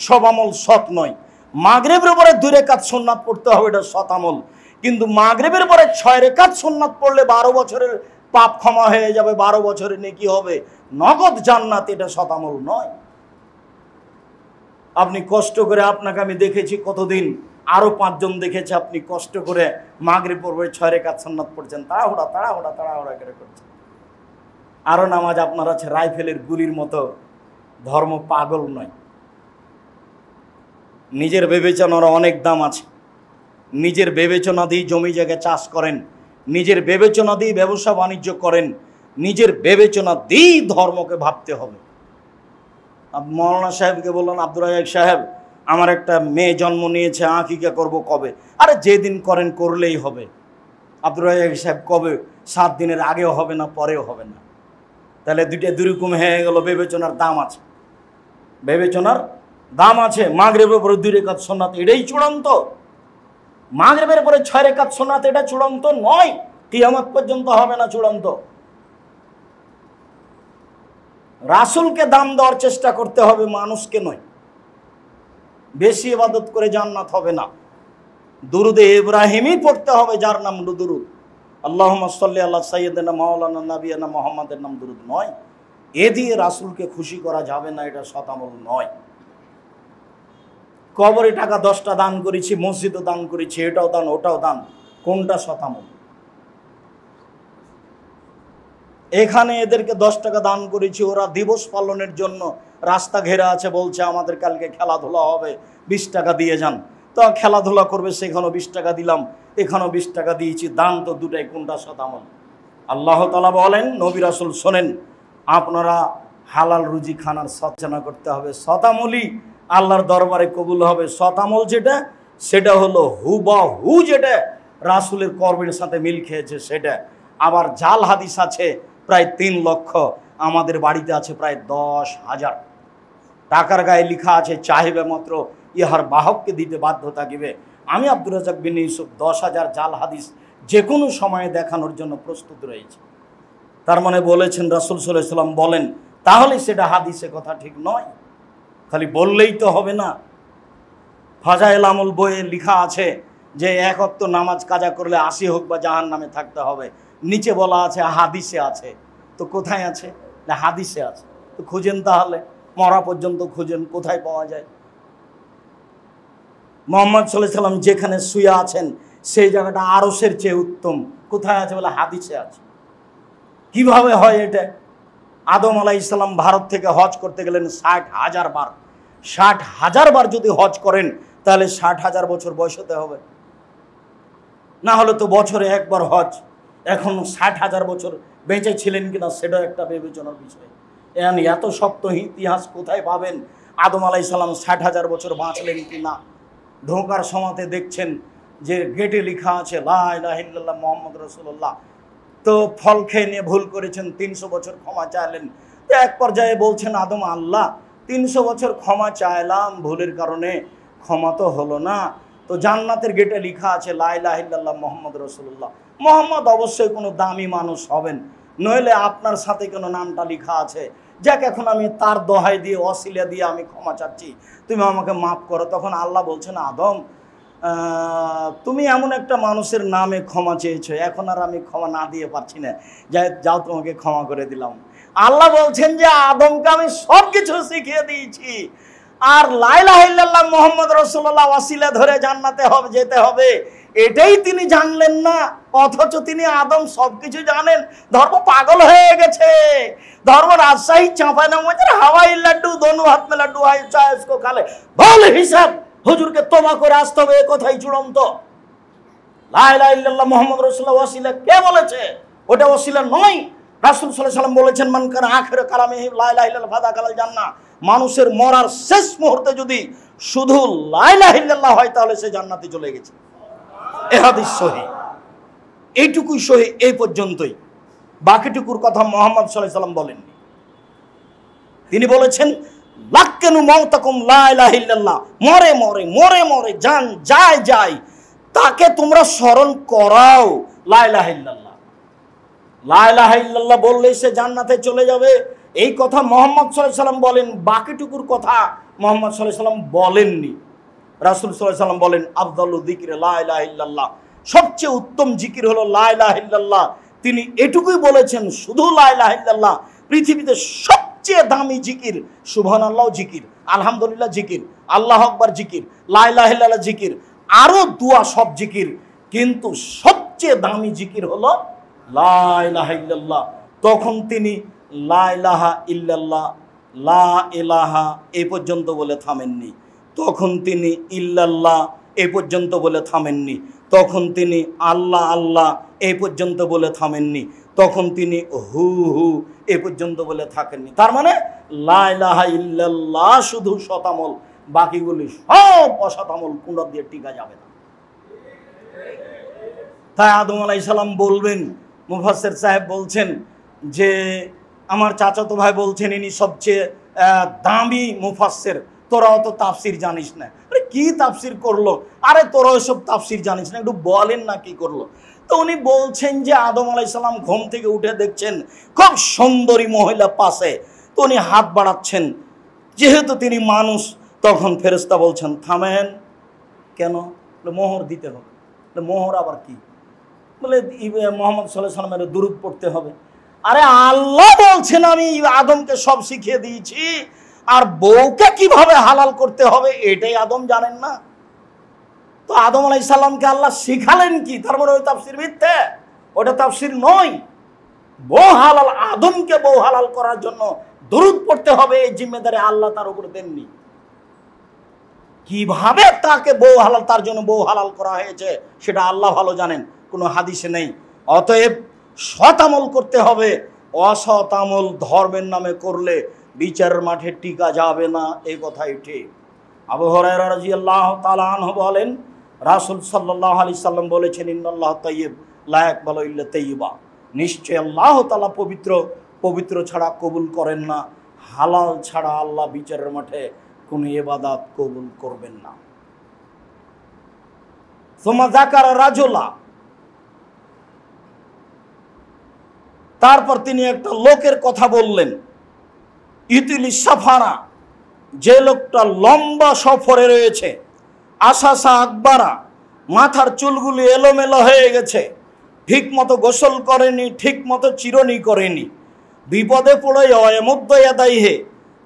সব আমল সৎ নয়। মাগরিবের পরে 2 রাকাত সুন্নাত পড়তে হবে, এটা সৎ আমল। কিন্তু মাগরিবের পরে 6 রাকাত সুন্নাত পড়লে 12 বছরের পাপ ক্ষমা হয়ে যাবে, 12 বছরের নেকি হবে, নগদ জান্নাত, এটা সৎ আমল নয়। আপনি কষ্ট করে, আপনাকে আমি দেখেছি কতদিন, আরো 5 জন দেখেছে, আপনি কষ্ট করে মাগরিব পড়বে 6 রাকাত সুন্নাত পড়ছেন, তাড়াহুড়া করে করছেন। আরো নামাজ আপনার আছে রাইফেলের গুলির মতো, ধর্ম পাগল নয়। নিজের বিবেচনার অনেক দাম আছে, নিজের বিবেচনা দিয়ে জমি জায়গা চাষ করেন, নিজের বিবেচনা দিয়ে ব্যবসা বাণিজ্য করেন, নিজের বিবেচনা দিয়ে ধর্মকে ভাবতে হবে। মৌলানা সাহেবকে বললেন, আব্দুর রাজ্জাক সাহেব আমার একটা মেয়ে জন্ম নিয়েছে, আকিকা করব কবে? আরে যেদিন করেন করলেই হবে। আব্দুর রাজ্জাক সাহেব কবে? 7 দিনের আগেও হবে না, পরেও হবে না। তাহলে দুইটা দুরকম হয়ে গেল। বিবেচনার দাম আছে, বিবেচনার দাম আছে। মাগরিবের পরে 2 রাকাত সুন্নাত, এটাই চূড়ান্ত। মাগরিবের পরে 6 রাকাত সুন্নাত, এটা চূড়ান্ত নয়, কিয়ামত পর্যন্ত হবে না চূড়ান্ত। রাসূলকে দাম দেওয়ার চেষ্টা করতে হবে, মানুষকে নয়। বেশি ইবাদত করে জান্নাত হবে না। দুরুদে ইব্রাহিমই পড়তে হবে, যার নাম দুরুদ, আল্লাহুম্মা সাল্লি আলা সাইয়্যিদিনা মাওলানা নাবিয়ানা মুহাম্মাদের নাম দুরুদ নয়। এ দিয়ে রাসূলকে খুশি করা যাবে না, এটা সৎ আমল নয়। কবরে টাকা 10টা দান করেছি, মসজিদও দান করেছি, এটাও দান ওটাও দান, কোনটা সৎ আমল? এখানে এদেরকে 10 টাকা দান করেছি, ওরা দিবস পালনের জন্য রাস্তা ঘেরা আছে, বলছে আমাদের কালকে খেলাধুলা হবে, 20 টাকা দিয়ে যান। তো খেলাধুলা করবে, সেখানেও 20 টাকা দিলাম, এখানেও 20 টাকা দিয়েছি, দান তো দুটাই, কোনটা সৎ আমল? আল্লাহ তাআলা বলেন, নবী রাসূল শোনেন, আপনারা হালাল রুজি খানার সচেতনা করতে হবে। সৎ আমলই আল্লাহর দরবারে কবুল হবে। সৎ আমল যেটা, সেটা হলো হুবহু যেটা রাসূলের কর্মের সাথে মিল খেয়েছে সেটা। আবার জাল হাদিস আছে প্রায় 3 লক্ষ, আমাদের বাড়িতে আছে প্রায় 10,000। টাকার গায়ে লেখা আছে চাহিবে মাত্র ইহার বাহককে দিতে বাধ্য থাকিবে। আমি আব্দুর রাজ্জাক বিন ইউসুফ 10,000 জাল হাদিস যে কোনো সময়ে দেখানোর জন্য প্রস্তুত রয়েছে। তার মানে বলেছেন রাসূল সাল্লাল্লাহু আলাইহি ওয়াসাল্লাম বলেন, তাহলে সেটা হাদিসে কথা ঠিক নয়। খালি বললেই তো হবে না। ফাজাইল আমল বইয়ে লেখা আছে যে 1 ওয়াক্ত নামাজ কাজা করলে 80 হোক বা জাহান্নামে থাকতে হবে। নিচে বলা আছে হাদিসে আছে, তো কোথায় আছে? না হাদিসে আছে, তো খুঁজেন, তাহলে মরা পর্যন্ত খুঁজেন, কোথায় পাওয়া যায়? মুহাম্মদ সাল্লাল্লাহু আলাইহি ওয়াসাল্লাম যেখানে শুয়ে আছেন সেই জায়গাটা আরশের চেয়ে উত্তম, কোথায় আছে? বলে হাদিসে আছে। কিভাবে হয় এটা? আদম আলাইহিস সালাম ভারত থেকে হজ করতে গেলেন 60,000 বার। 60,000 বার যদি হজ করেন তাহলে 60,000 বছর বয়স হতে হবে, না হলে তো বছরে একবার হজ। এখন 60,000 বছর বেঁচে ছিলেন কিনা সেটাও একটা বিবেচনার বিষয়। এত শক্ত ইতিহাস কোথায় পাবেন? আদম আলাইহিস সালাম 60,000 বছর বাঁচলেন কিনা? ঢোকার সময়তে দেখছেন যে গেটে লেখা আছে লা ইলাহা ইল্লাল্লাহ মুহাম্মাদুর রাসূলুল্লাহ। তো ফল খেয়ে নিয়ে ভুল করেছেন, 300 বছর ক্ষমা চাইলেন। তো এক পর্যায়ে বলছেন আদম, আল্লাহ 300 বছর ক্ষমা চাইলাম, ভুলের কারণে ক্ষমা তো হলো না। তো জান্নাতের গেটে লেখা আছে লা ইলাহা ইল্লাল্লাহ মুহাম্মাদুর রাসূলুল্লাহ। মুহাম্মদ অবশ্যই কোনো দামি মানুষ হবেন, নইলে আপনার সাথে কোনো নামটা লেখা আছে। যাক, এখন আমি তার দোহাই দিয়ে, ওসিলা দিয়ে আমি ক্ষমা চাচ্ছি, তুমি আমাকে মাফ করো। তখন আল্লাহ বলছেন, আদম তুমি এমন একটা মানুষের নামে ক্ষমা চেয়েছো, এখন আর আমি ক্ষমা না দিয়ে পারছি না, যাও তোমাকে ক্ষমা করে দিলাম। আল্লাহ বলছেন যে আদমকে আমি সব কিছু শিখিয়ে দিয়েছি, আর লা ইলাহা ইল্লাল্লাহ মুহাম্মদ রাসূলুল্লাহ ওয়াসিলা ধরে জান্নাতে হবে, যেতে হবে, এটাই তিনি জানলেন না, অথচ তিনি আদম সবকিছু জানেন। ধর্ম পাগল হয়ে গেছে। ধর্ম রাজশাহী চাঁপাইনবাবগঞ্জের হাওয়াই লাড্ডু দোনো হাত মে লাড্ডু হয় চায় इसको খালে বল হিসাব হুজুরকে তওবা করে আসতে হবে, এই কথাই চূড়ান্ত। লা ইলাহা ইল্লাল্লাহ মুহাম্মদ রাসূলুল্লাহ ওয়াসিলা কে বলেছে? ওটা ওয়াসিলা নয়। রাসূল সাল্লাল্লাহু আলাইহি ওয়াসাল্লাম বলেছেন মান কানা আখির কালামিহি লা ইলাহা ইল্লাল্লাহ ফাদাখালাল জান্নাহ। মানুষের মরার শেষ মুহূর্তে যদি শুধু লা ইলাহা ইল্লাল্লাহ হয় তাহলে সে জান্নাতে চলে গেছে। এ হাদিস সহিহ। এইটুকুই সহিহ, এই পর্যন্তই। বাকিটুকুর কথা মুহাম্মদ সাল্লাল্লাহু আলাইহি ওয়াসাল্লাম বলেননি। তিনি বলেছেন লাক্কানু মাউতাকুম লা ইলাহা ইল্লাল্লাহ, মরে মরে মরে মরে জান যায় যায় তাকে তোমরা স্মরণ করাও লা ইলাহা ইল্লাল্লাহ। লা ইলাহা ইল্লাল্লাহ বললেই সে জান্নাতে চলে যাবে, এই কথা মুহাম্মদ সাল্লাল্লাহু আলাইহি ওয়াসাল্লাম বলেন। বাকিটুকুর কথা মুহাম্মদ সাল্লাল্লাহু আলাইহি ওয়াসাল্লাম বলেননি। রাসূল সাল্লাল্লাহু আলাইহি ওয়াসাল্লাম বলেন আফদালু যিকরি লা ইলাহা ইল্লাল্লাহ, সবচেয়ে উত্তম জিকির হলো লা ইলাহা ইল্লাল্লাহ। তিনি এটুকুই বলেছেন শুধু লা ইলাহা ইল্লাল্লাহ। পৃথিবীতে সবচেয়ে দামি জিকির সুবহানাল্লাহ জিকির, আলহামদুলিল্লাহ জিকির, আল্লাহু আকবার জিকির, লা ইলাহা ইল্লাল্লাহ জিকির, আরো দোয়া সব জিকির, কিন্তু সবচেয়ে দামি জিকির হলো লা ইলাহা ইল্লাল্লাহ। তখন তিনি লা ইলাহা ইল্লাল্লাহ লা ইলাহা এ পর্যন্ত বলে থামেননি। তখন তিনি ইল্লাল্লাহ এ পর্যন্ত বলে থামেননি। তখন তিনি আল্লাহ আল্লাহ এ পর্যন্ত বলে থামেননি। তখন তিনি হু হু এ পর্যন্ত বলে থাকেননি। তার মানে লা ইলাহা ইল্লাল্লাহ শুধু শতামল, বাকিগুলি সব অশতামল, কুঁড়া দিয়ে টিকা যাবে না। তাই আদম আলাইহিস সালাম বলবেন, মুফাসসির সাহেব বলছেন যে আমার চাচাতো ভাই বলছেন ইনি সবচেয়ে দামি মুফাসসির, তোরা অত তাফসির জানিস না। আরে কি তাফসির করলো? আরে তোরা ওইসব তাফসির জানিস না, একটু বলেন না কি করলো। তো উনি বলছেন যে আদম আলাইহিস সালাম ঘুম থেকে উঠে দেখছেন খুব সুন্দরী মহিলা পাশে, তো উনি হাত বাড়াচ্ছেন, যেহেতু তিনি মানুষ। তখন ফেরেশতা বলছেন থামেন। কেন? মোহর দিতে হবে। মোহর আবার কি? বলে মুহাম্মদ সাল্লাল্লাহু আলাইহি ওয়াসাল্লামের দুরূদ পড়তে হবে। আরে আল্লাহ বলছেন আমি আদমকে সব শিখিয়ে দিয়েছি, আর বউকে কিভাবে হালাল করতে হবে এটাই আদম জানেন না। তো আদম আলাইহিস সালামকে আল্লাহ শিখালেন কি? তার মানে ওই তাফসীর মিথ্যে, ওটা তাফসীর নয়। বউ হালাল, আদমকে বউ হালাল করার জন্য দুরূদ পড়তে হবে, এই জিম্মেদারি আল্লাহ তার উপর দেননি। কিভাবে তাকে বউ হালাল, তার জন্য বউ হালাল করা হয়েছে সেটা আল্লাহ ভালো জানেন, কোনো হাদিসে নেই। অতএব সৎ আমল করতে হবে, অসৎ আমল ধর্মের নামে করলে বিচারের মাঠে টিকা যাবে না, এই কথাই ঠিক। আবু হুরায়রা রাদিয়াল্লাহু তাআলা আনহু বলেন রাসূল সাল্লাল্লাহু আলাইহি সাল্লাম বলেছেন ইন্নাল্লাহ তাইয়্যিব লা ইয়াকবালু ইল্লা তাইয়্যিবা, নিশ্চয় আল্লাহ তাআলা পবিত্র, পবিত্র ছাড়া কবুল করেন না, হালাল ছাড়া আল্লাহ বিচারের মাঠে কোনো ইবাদত কবুল করবেন না। সুম্মা যাকারা রাজুলা, তারপর তিনি একটা লোকের কথা বললেন, ইতিলি সাফারা, যে লোকটা লম্বা সফরে রয়েছে, আশাসা আকবারা, মাথার চুলগুলি এলোমেলো হয়ে গেছে, ঠিক মতো গোসল করেনি, ঠিক মতো চিরনি করেনি, বিপদে পড়ে এমুদ্দয়াদাইহে,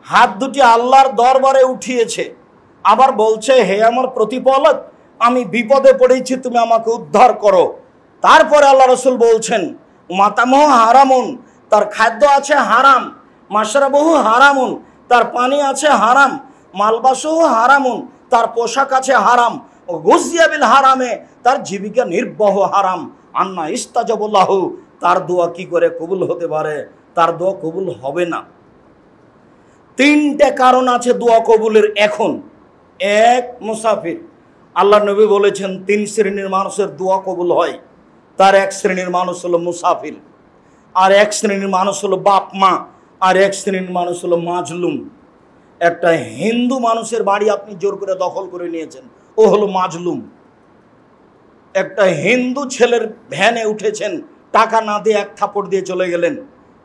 হাত দুটি আল্লাহর দরবারে উঠিয়েছে, আবার বলছে হে আমার প্রতিপালক আমি বিপদে পড়েছি, তুমি আমাকে উদ্ধার করো। তারপরে আল্লাহ রাসূল বলছেন মাতামহ হারামুন, তার খাদ্য আছে হারাম, মাশরাবহু হারামুন, তার পানি আছে হারাম, মালবাসহু হারামুন, তার পোশাক আছে হারাম, ও গুজিয়া বিল হারামে, তার জীবিকা নির্বাহ হারাম। আন্না ইস্তাজাবুল্লাহু, তার দোয়া কি করে কবুল হতে পারে? তার দোয়া কবুল হবে না। তিনটে কারণ আছে দোয়া কবুলের এখন। এক, মুসাফির। আল্লাহ নবী বলেছেন তিন শ্রেণীর মানুষের দোয়া কবুল হয়। তার এক শ্রেণীর মানুষ হলো মুসাফির, আর এক শ্রেণীর মানুষ হলো বাপ মা, আর এক শ্রেণীর মানুষ হলো মাজলুম। একটা হিন্দু মানুষের বাড়ি আপনি জোর করে দখল করে নিয়েছেন, ও হলো মাজলুম। একটা হিন্দু ছেলের ভ্যানে উঠেছেন, টাকা না দিয়ে এক থাপড় দিয়ে চলে গেলেন,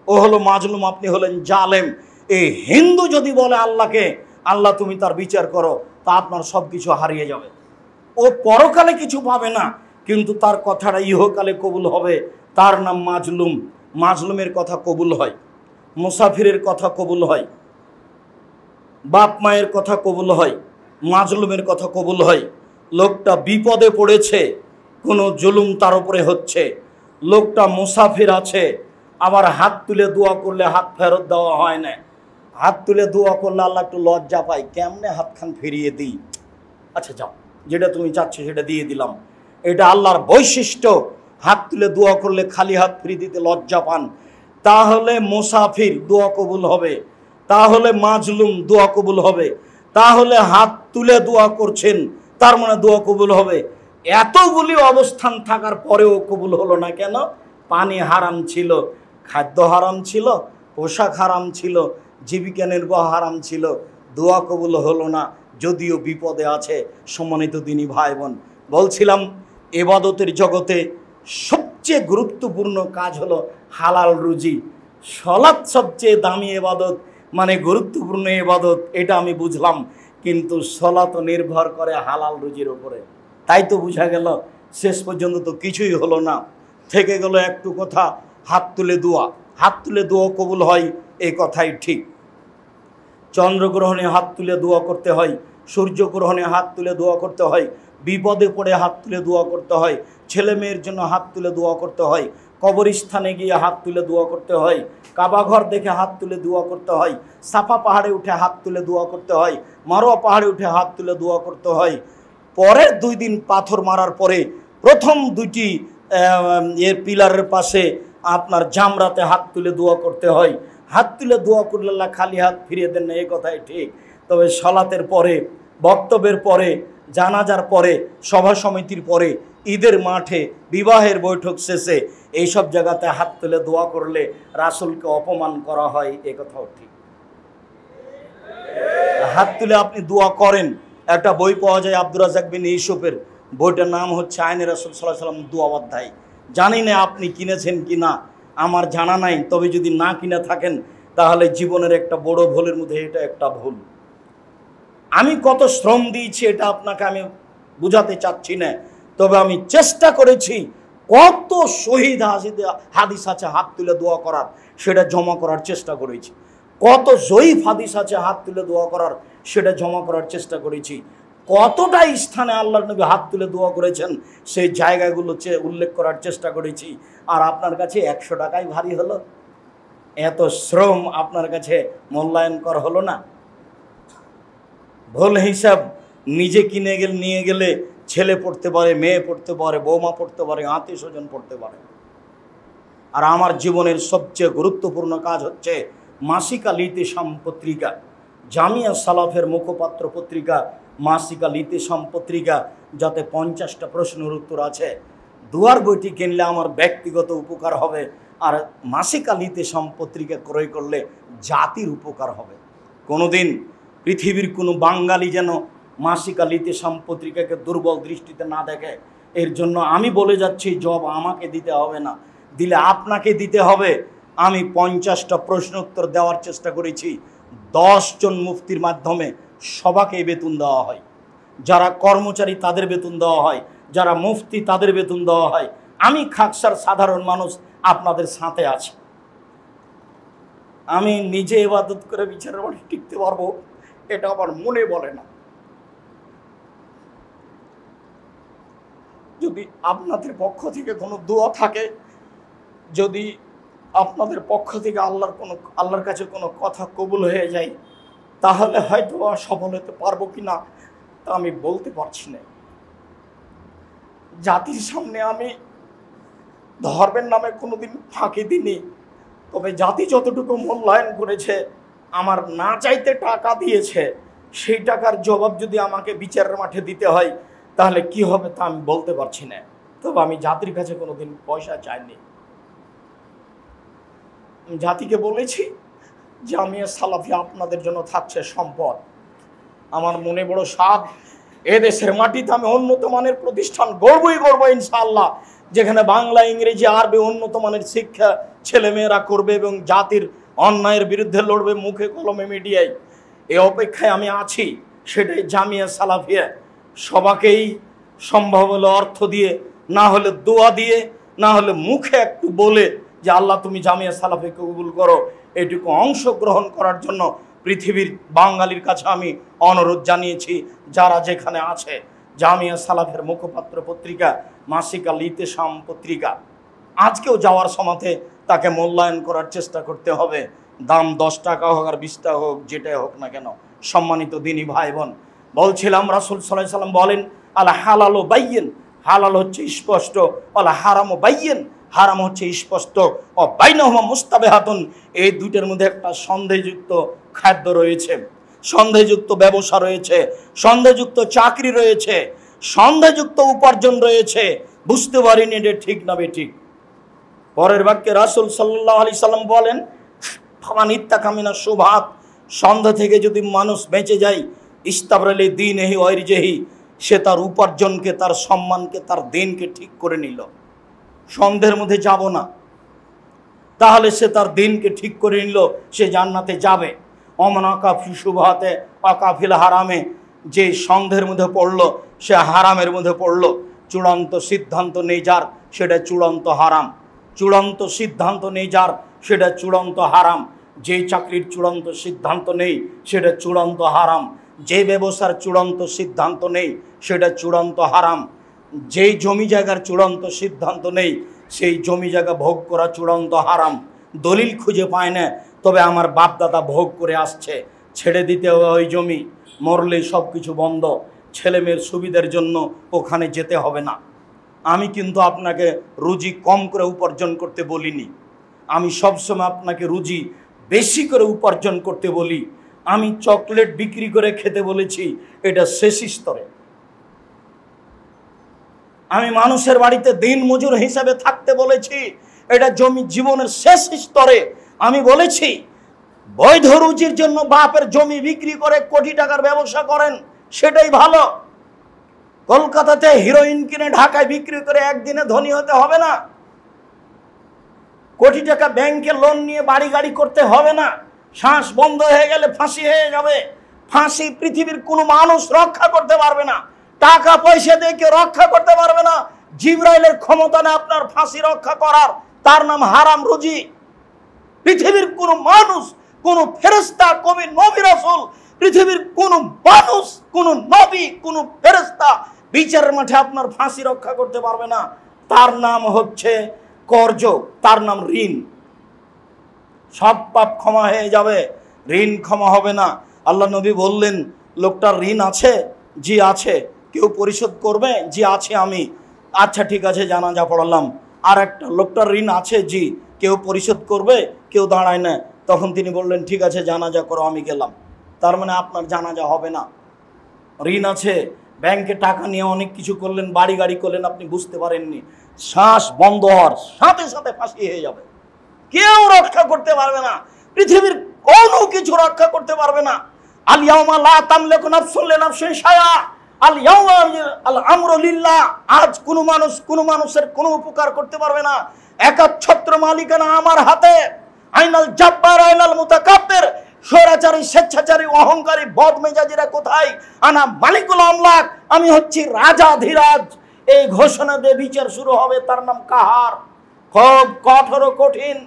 ও হলো মাজলুম, আপনি হলেন জালেম। এই হিন্দু যদি বলে আল্লাহকে আল্লাহ তুমি তার বিচার করো, তা আপনার সব কিছু হারিয়ে যাবে। ও পরকালে কিছু পাবে না, কিন্তু তার কথাটা ইহকালে কবুল হবে। তার নাম মাজলুম। মাজলুমের কথা কবুল হয়, মুসাফিরের কথা কবুল হয়, বাপ মায়ের কথা কবুল হয়, মাজলুমের কথা কবুল হয়। লোকটা বিপদে পড়েছে, কোনো জুলুম তার উপরে হচ্ছে, লোকটা মুসাফির আছে, আবার হাত তুলে দোয়া করলে হাত ফেরত দেওয়া হয় না। হাত তুলে দোয়া করলে আল্লাহ একটু লজ্জা পায়, কেমনে হাতখান ফিরিয়ে দিই, আচ্ছা যাও যেটা তুমি চাচ্ছ সেটা দিয়ে দিলাম। এটা আল্লাহর বৈশিষ্ট্য। হাত তুলে দোয়া করলে খালি হাত ফিরিয়ে দিতে লজ্জা পান, তাহলে মুসাফির দোয়া কবুল হবে, তাহলে মাজলুম দোয়া কবুল হবে, তাহলে হাত তুলে দোয়া করছেন তার মানে দোয়া কবুল হবে। এতগুলি অবস্থান থাকার পরেও কবুল হলো না কেন? পানি হারাম ছিল, খাদ্য হারাম ছিল, পোশাক হারাম ছিল, জীবিকা নির্বাহ হারাম ছিল, দোয়া কবুল হলো না, যদিও বিপদে আছে। সম্মানিত দিনী ভাই বোন, বলছিলাম ইবাদতের জগতে সবচেয়ে গুরুত্বপূর্ণ কাজ হলো হালাল রুজি। সালাত সবচেয়ে দামি ইবাদত, মানে গুরুত্বপূর্ণ ইবাদত, এটা আমি বুঝলাম, কিন্তু সালাত নির্ভর করে হালাল রুজির উপরে। তাই তো বোঝা গেল শেষ পর্যন্ত তো কিছুই হলো না, থেকে গেল একটু কথা, হাত তুলে দোয়া। হাত তুলে দোয়া কবুল হয় এই কথাই ঠিক। চন্দ্রগ্রহণে হাত তুলে দোয়া করতে হয়, সূর্যগ্রহণে হাত তুলে দোয়া করতে হয়, বিপদে পড়ে হাত তুলে দোয়া করতে হয়, ছেলে মেয়ের জন্য হাত তুলে দোয়া করতে হয়, কবরস্থানে গিয়ে হাত তুলে দোয়া করতে হয়, কাবাঘর দেখে হাত তুলে দোয়া করতে হয়, সাফা পাহাড়ে উঠে হাত তুলে দোয়া করতে হয়, মারোয়া পাহাড়ে উঠে হাত তুলে দোয়া করতে হয়। পরের 2 দিন পাথর মারার পরে প্রথম 2টি এর পিলারের পাশে আপনার জামরাতে হাত তুলে দোয়া করতে হয়। হাত তুলে দোয়া করলে আল্লাহ খালি হাত ফিরিয়ে দেন না, এই কথাই ঠিক। তবে সালাতের পরে, বক্তব্যের পরে, জানাজার পরে, সভা সমিতির পরে, ঈদের মাঠে, বিবাহের বৈঠক শেষে এইসব জায়গাতে হাত তুলে দোয়া করলে রাসূলকে অপমান করা হয়, এ কথাও ঠিক। হাত তুলে আপনি দোয়া করেন। একটা বই পাওয়া যায় আব্দুর রাজ্জাক বিন ইউসুফের, বইটার নাম হচ্ছে আইনে রাসূল সাল্লাল্লাহু আলাইহি ওয়াসাল্লাম দোয়া অধ্যায়। জানি না আপনি কিনেছেন কি না, আমার জানা নাই, তবে যদি না কিনে থাকেন তাহলে জীবনের একটা বড় ভুলের মধ্যে এটা একটা ভুল। আমি কত শ্রম দিয়েছি এটা আপনাকে আমি বুঝাতে চাচ্ছি না, তবে আমি চেষ্টা করেছি কত শহীদ হাদিস আছে হাত তুলে দোয়া করার, সেটা জমা করার চেষ্টা করেছি। কত জয়ীফ হাদিস আছে হাত তুলে দোয়া করার, সেটা জমা করার চেষ্টা করেছি। কতটা স্থানে আল্লাহর নবী হাত তুলে দোয়া করেছেন সেই জায়গাগুলো উল্লেখ করার চেষ্টা করেছি। আর আপনার কাছে 100 টাকাই ভারী হলো, এত শ্রম আপনার কাছে মূল্যায়ন করা হলো না। ভুল হিসাব, নিজে কিনে নিয়ে গেলে ছেলে পড়তে পারে, মেয়ে পড়তে পারে, বৌমা পড়তে পারে, আত্মীয় স্বজন পড়তে পারে। আর আমার জীবনের সবচেয়ে গুরুত্বপূর্ণ কাজ হচ্ছে মাসিকা লিতিসাম পত্রিকা, জামিয়া সালাফের মুখপাত্র পত্রিকা মাসিকা লিতিসাম পত্রিকা, যাতে 50টা প্রশ্নের উত্তর আছে। দুয়ার বইটি কিনলে আমার ব্যক্তিগত উপকার হবে, আর মাসিকা লিতিসাম পত্রিকা ক্রয় করলে জাতির উপকার হবে। কোনোদিন পৃথিবীর কোনো বাঙালি যেন মাসিকা লিতিসাম পত্রিকাকে দুর্বল দৃষ্টিতে না দেখে, এর জন্য আমি বলে যাচ্ছি জব আমাকে দিতে হবে না, দিলে আপনাকে দিতে হবে। আমি 50টা প্রশ্ন উত্তর দেওয়ার চেষ্টা করেছি। 10 জন মুফতির মাধ্যমে সবাকে বেতন দেওয়া হয়, যারা কর্মচারী তাদের বেতন দেওয়া হয়, যারা মুফতি তাদের বেতন দেওয়া হয়। আমি খাকসার সাধারণ মানুষ আপনাদের সাথে আছি। আমি নিজে ইবাদত করে বিচারের বাড়ি টিকতে পারবো এটা আমার মনে বলে না। যদি আপনাদের পক্ষ থেকে কোনো দোয়া থাকে, যদি আপনাদের পক্ষ থেকে আল্লাহর কাছে কোনো কথা কবুল হয়ে যায়, তাহলে হয়তো সফল হতে পারবো কিনা তা আমি বলতে পারছি না। জাতির সামনে আমি ধর্মের নামে কোনোদিন ফাঁকি দিইনি, তবে জাতি যতটুকু মূল্যায়ন করেছে, আমার না চাইতে টাকা দিয়েছে, সেই টাকার জবাব যদি আমাকে বিচারের মাঠে দিতে হয় তাহলে কি হবে তা আমি বলতে পারছি না। তবে আমি জাতির কাছে কোনোদিন পয়সা চাইনি। জাতিকে বলেছি জামিয়া সালাফিয়া আপনাদের জন্য থাকছে সম্পদ। আমার মনে বড় সাধ, এদেশের মাটিতে আমি উন্নত মানের প্রতিষ্ঠান গড়বই গড়ব ইনশাআল্লাহ, যেখানে বাংলা, ইংরেজি, আরবি উন্নত মানের শিক্ষা ছেলেমেয়েরা করবে এবং জাতির অন্যায়ের বিরুদ্ধে লড়বে মুখে কলমে মিডিয়ায়। এই অপেক্ষায় আমি আছি। সেটাই জামিয়া সালাফিয়া। সবাকেই সম্ভব হলে অর্থ দিয়ে, না হলে দোয়া দিয়ে, না হলে মুখে একটু বলে যে আল্লাহ তুমি জামিয়া সালাফিয়াকে কবুল করো, এটুকু অংশগ্রহণ করার জন্য পৃথিবীর বাঙালির কাছে আমি অনুরোধ জানিয়েছি। যারা যেখানে আছে জামিয়া সালাফের মুখপাত্র পত্রিকা মাসিক আল ইতেশাম পত্রিকা। আজকেও যাওয়ার সময়তে তাকে মূল্যায়ন করার চেষ্টা করতে হবে, দাম 10 টাকা হোক আর 20 টাকা হোক, যেটাই হোক না কেন। সম্মানিত দিনী ভাই বোন, বলছিলাম রাসূল সাল্লাল্লাহু আলাইহি ওয়াসাল্লাম বলেন, আল হালালু বাইয়িন, হালাল হচ্ছে স্পষ্ট, আল হারামু বাইয়িন, হারাম হচ্ছে স্পষ্ট, ও বাইনাহুমা মুস্তাবিহাতুন, এই দুইটার মধ্যে একটা সন্দেহযুক্ত খাদ্য রয়েছে, সন্দেহযুক্ত ব্যবসা রয়েছে, সন্দেহযুক্ত চাকরি রয়েছে, সন্দেহযুক্ত উপার্জন রয়েছে। বুঝতে পারিনি এটা ঠিক না বেঠিক। পরের বাক্যে রাসূল সাল্লাল্লাহু আলাইহি সাল্লাম বলেন, ফামান ইত্তাকা মিনাশ শুবহাত, সন্দেহ থেকে যদি মানুষ বেঁচে যায়, ইস্তাবরালি দীনিহি ওয়া ইরজিহি, সে তার উপার্জনকে, তার সম্মানকে, তার দিনকে ঠিক করে নিল। সন্দেহের মধ্যে যাব না, তাহলে সে তার দিনকে ঠিক করে নিল, সে জান্নাতে যাবে। অমান আকাফি শুবহাতে আকাফিল হারামে, যে সন্দেহের মধ্যে পড়লো সে হারামের মধ্যে পড়লো। চূড়ান্ত সিদ্ধান্ত নেই যার, সেটা চূড়ান্ত হারাম। চূড়ান্ত সিদ্ধান্ত নেই যার, সেটা চূড়ান্ত হারাম। যে চাকরির চূড়ান্ত সিদ্ধান্ত নেই, সেটা চূড়ান্ত হারাম। যে ব্যবসার চূড়ান্ত সিদ্ধান্ত নেই, সেটা চূড়ান্ত হারাম। যেই জমি জায়গার চূড়ান্ত সিদ্ধান্ত নেই, সেই জমি জায়গা ভোগ করা চূড়ান্ত হারাম। দলিল খুঁজে পায় না, তবে আমার বাপ দাদা ভোগ করে আসছে, ছেড়ে দিতে হবে ওই জমি, মরলেই সব কিছু বন্ধ, ছেলে মেয়ের সুবিধার জন্য ওখানে যেতে হবে না। আমি কিন্তু আপনাকে রুজি কম করে উপার্জন করতে বলিনি, আমি সবসময় আপনাকে রুজি বেশি করে উপার্জন করতে বলি। আমি চকলেট বিক্রি করে খেতে বলেছি, এটা শেষ স্তরে। আমি মানুষের বাড়িতে দিন মজুর হিসাবে থাকতে বলেছি, এটা জমি জীবনের শেষ স্তরে। আমি বলেছি বৈধ রুজির জন্য বাপের জমি বিক্রি করে কোটি টাকার ব্যবসা করেন, সেটাই ভালো। কলকাতাতে হিরোইন কিনে ঢাকায় বিক্রি করে একদিনে ধনী হতে হবে না। কোটি টাকা ব্যাংকে লোন নিয়ে বাড়ি গাড়ি করতে হবে না। শ্বাস বন্ধ হয়ে গেলে ফাঁসি হয়ে যাবে। ফাঁসি পৃথিবীর কোনো মানুষ রক্ষা করতে পারবে না, টাকা পয়সা দিয়ে কেউ রক্ষা করতে পারবে না। জিবরাইলের ক্ষমতা নেই আপনার ফাঁসি রক্ষা করার, তার নাম হারাম রুজি। পৃথিবীর কোনো মানুষ, কোনো ফেরেশতা, কবি নবী রাসূল, পৃথিবীর কোনো মানুষ, কোনো নবী, কোনো ফেরেশতা বিচারের মাঠে আপনার ফাঁসি রক্ষা করতে পারবে না। তার নাম হচ্ছে কর্জ, তার নাম ঋণ। সব পাপ ক্ষমা হয়ে যাবে, ঋণ ক্ষমা হবে না। আল্লাহ নবী বললেন, লোকটার ঋণ আছে? জি আছে। কেউ পরিশোধ করবে? জি আছে আমি। আচ্ছা ঠিক আছে, জানাজা পড়ালাম। আর একটা, লোকটার ঋণ আছে? জি। কেউ পরিশোধ করবে? কেউ দাঁড়ায় না। তখন তিনি বললেন, ঠিক আছে জানাজা করো, আমি গেলাম। তার মানে আপনার জানাজা হবে না। ঋণ আছে, ব্যাংকে টাকা নিয়ে অনেক কিছু করলেন, বাড়ি গাড়ি করলেন, আপনি বুঝতে পারেননি, শ্বাস বন্ধ হওয়ার সাথে সাথে ফাঁসি হয়ে যাবে। কেউ রক্ষা করতে পারবে না, পৃথিবীর কোনো কিছু রক্ষা করতে পারবে না। আল ইয়াউমা লা তামলিকু নাফসুন লিনাফসিন শাইআ, আল ইয়াউমা আল আমরু লিল্লাহ। আজ কোনো মানুষ কোনো মানুষের কোনো উপকার করতে পারবে না। একাচ্ছত্র মালিকানা আমার হাতে। আইনাল জাব্বার আইনাল মুতাকাব্বির, স্বৈরাচারী, স্বেচ্ছাচারী, অহংকারী, বদমেজাজিরা কোথায়? আনা মালিকুল আমলাক, আমি হচ্ছি রাজাধিরাজ। এই ঘোষণা দিয়ে বিচার শুরু হবে, তার নাম কাহার। খুব কঠোর কঠিন,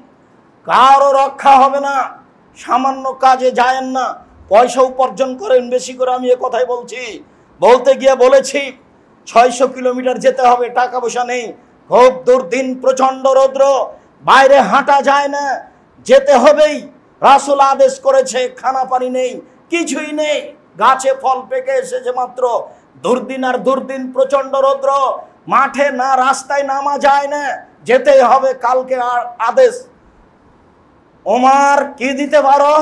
কারো রক্ষা হবে না। সামান্য কাজে যায়েন না, পয়সা উপার্জন করেন বেশি করে। আমি এ কথাই বলছি, বলতে গিয়ে বলেছি 600 কিলোমিটার যেতে হবে, টাকা পয়সা নেই, খুব দুর্দিন, প্রচন্ড রৌদ্র, বাইরে হাঁটা যায় না, যেতে হবেই। রাসূল আদেশ করেছে, খানা পানি নেই, কিছুই নেই, গাছে ফল পেকে এসেছে মাত্র। দুর্দিন আর দুর্দিন, প্রচন্ড রৌদ্র, মাঠে না রাস্তায় নামা যায় না, যেতেই হবে। কালকে আদেশ, ওমর কি দিতে পারো?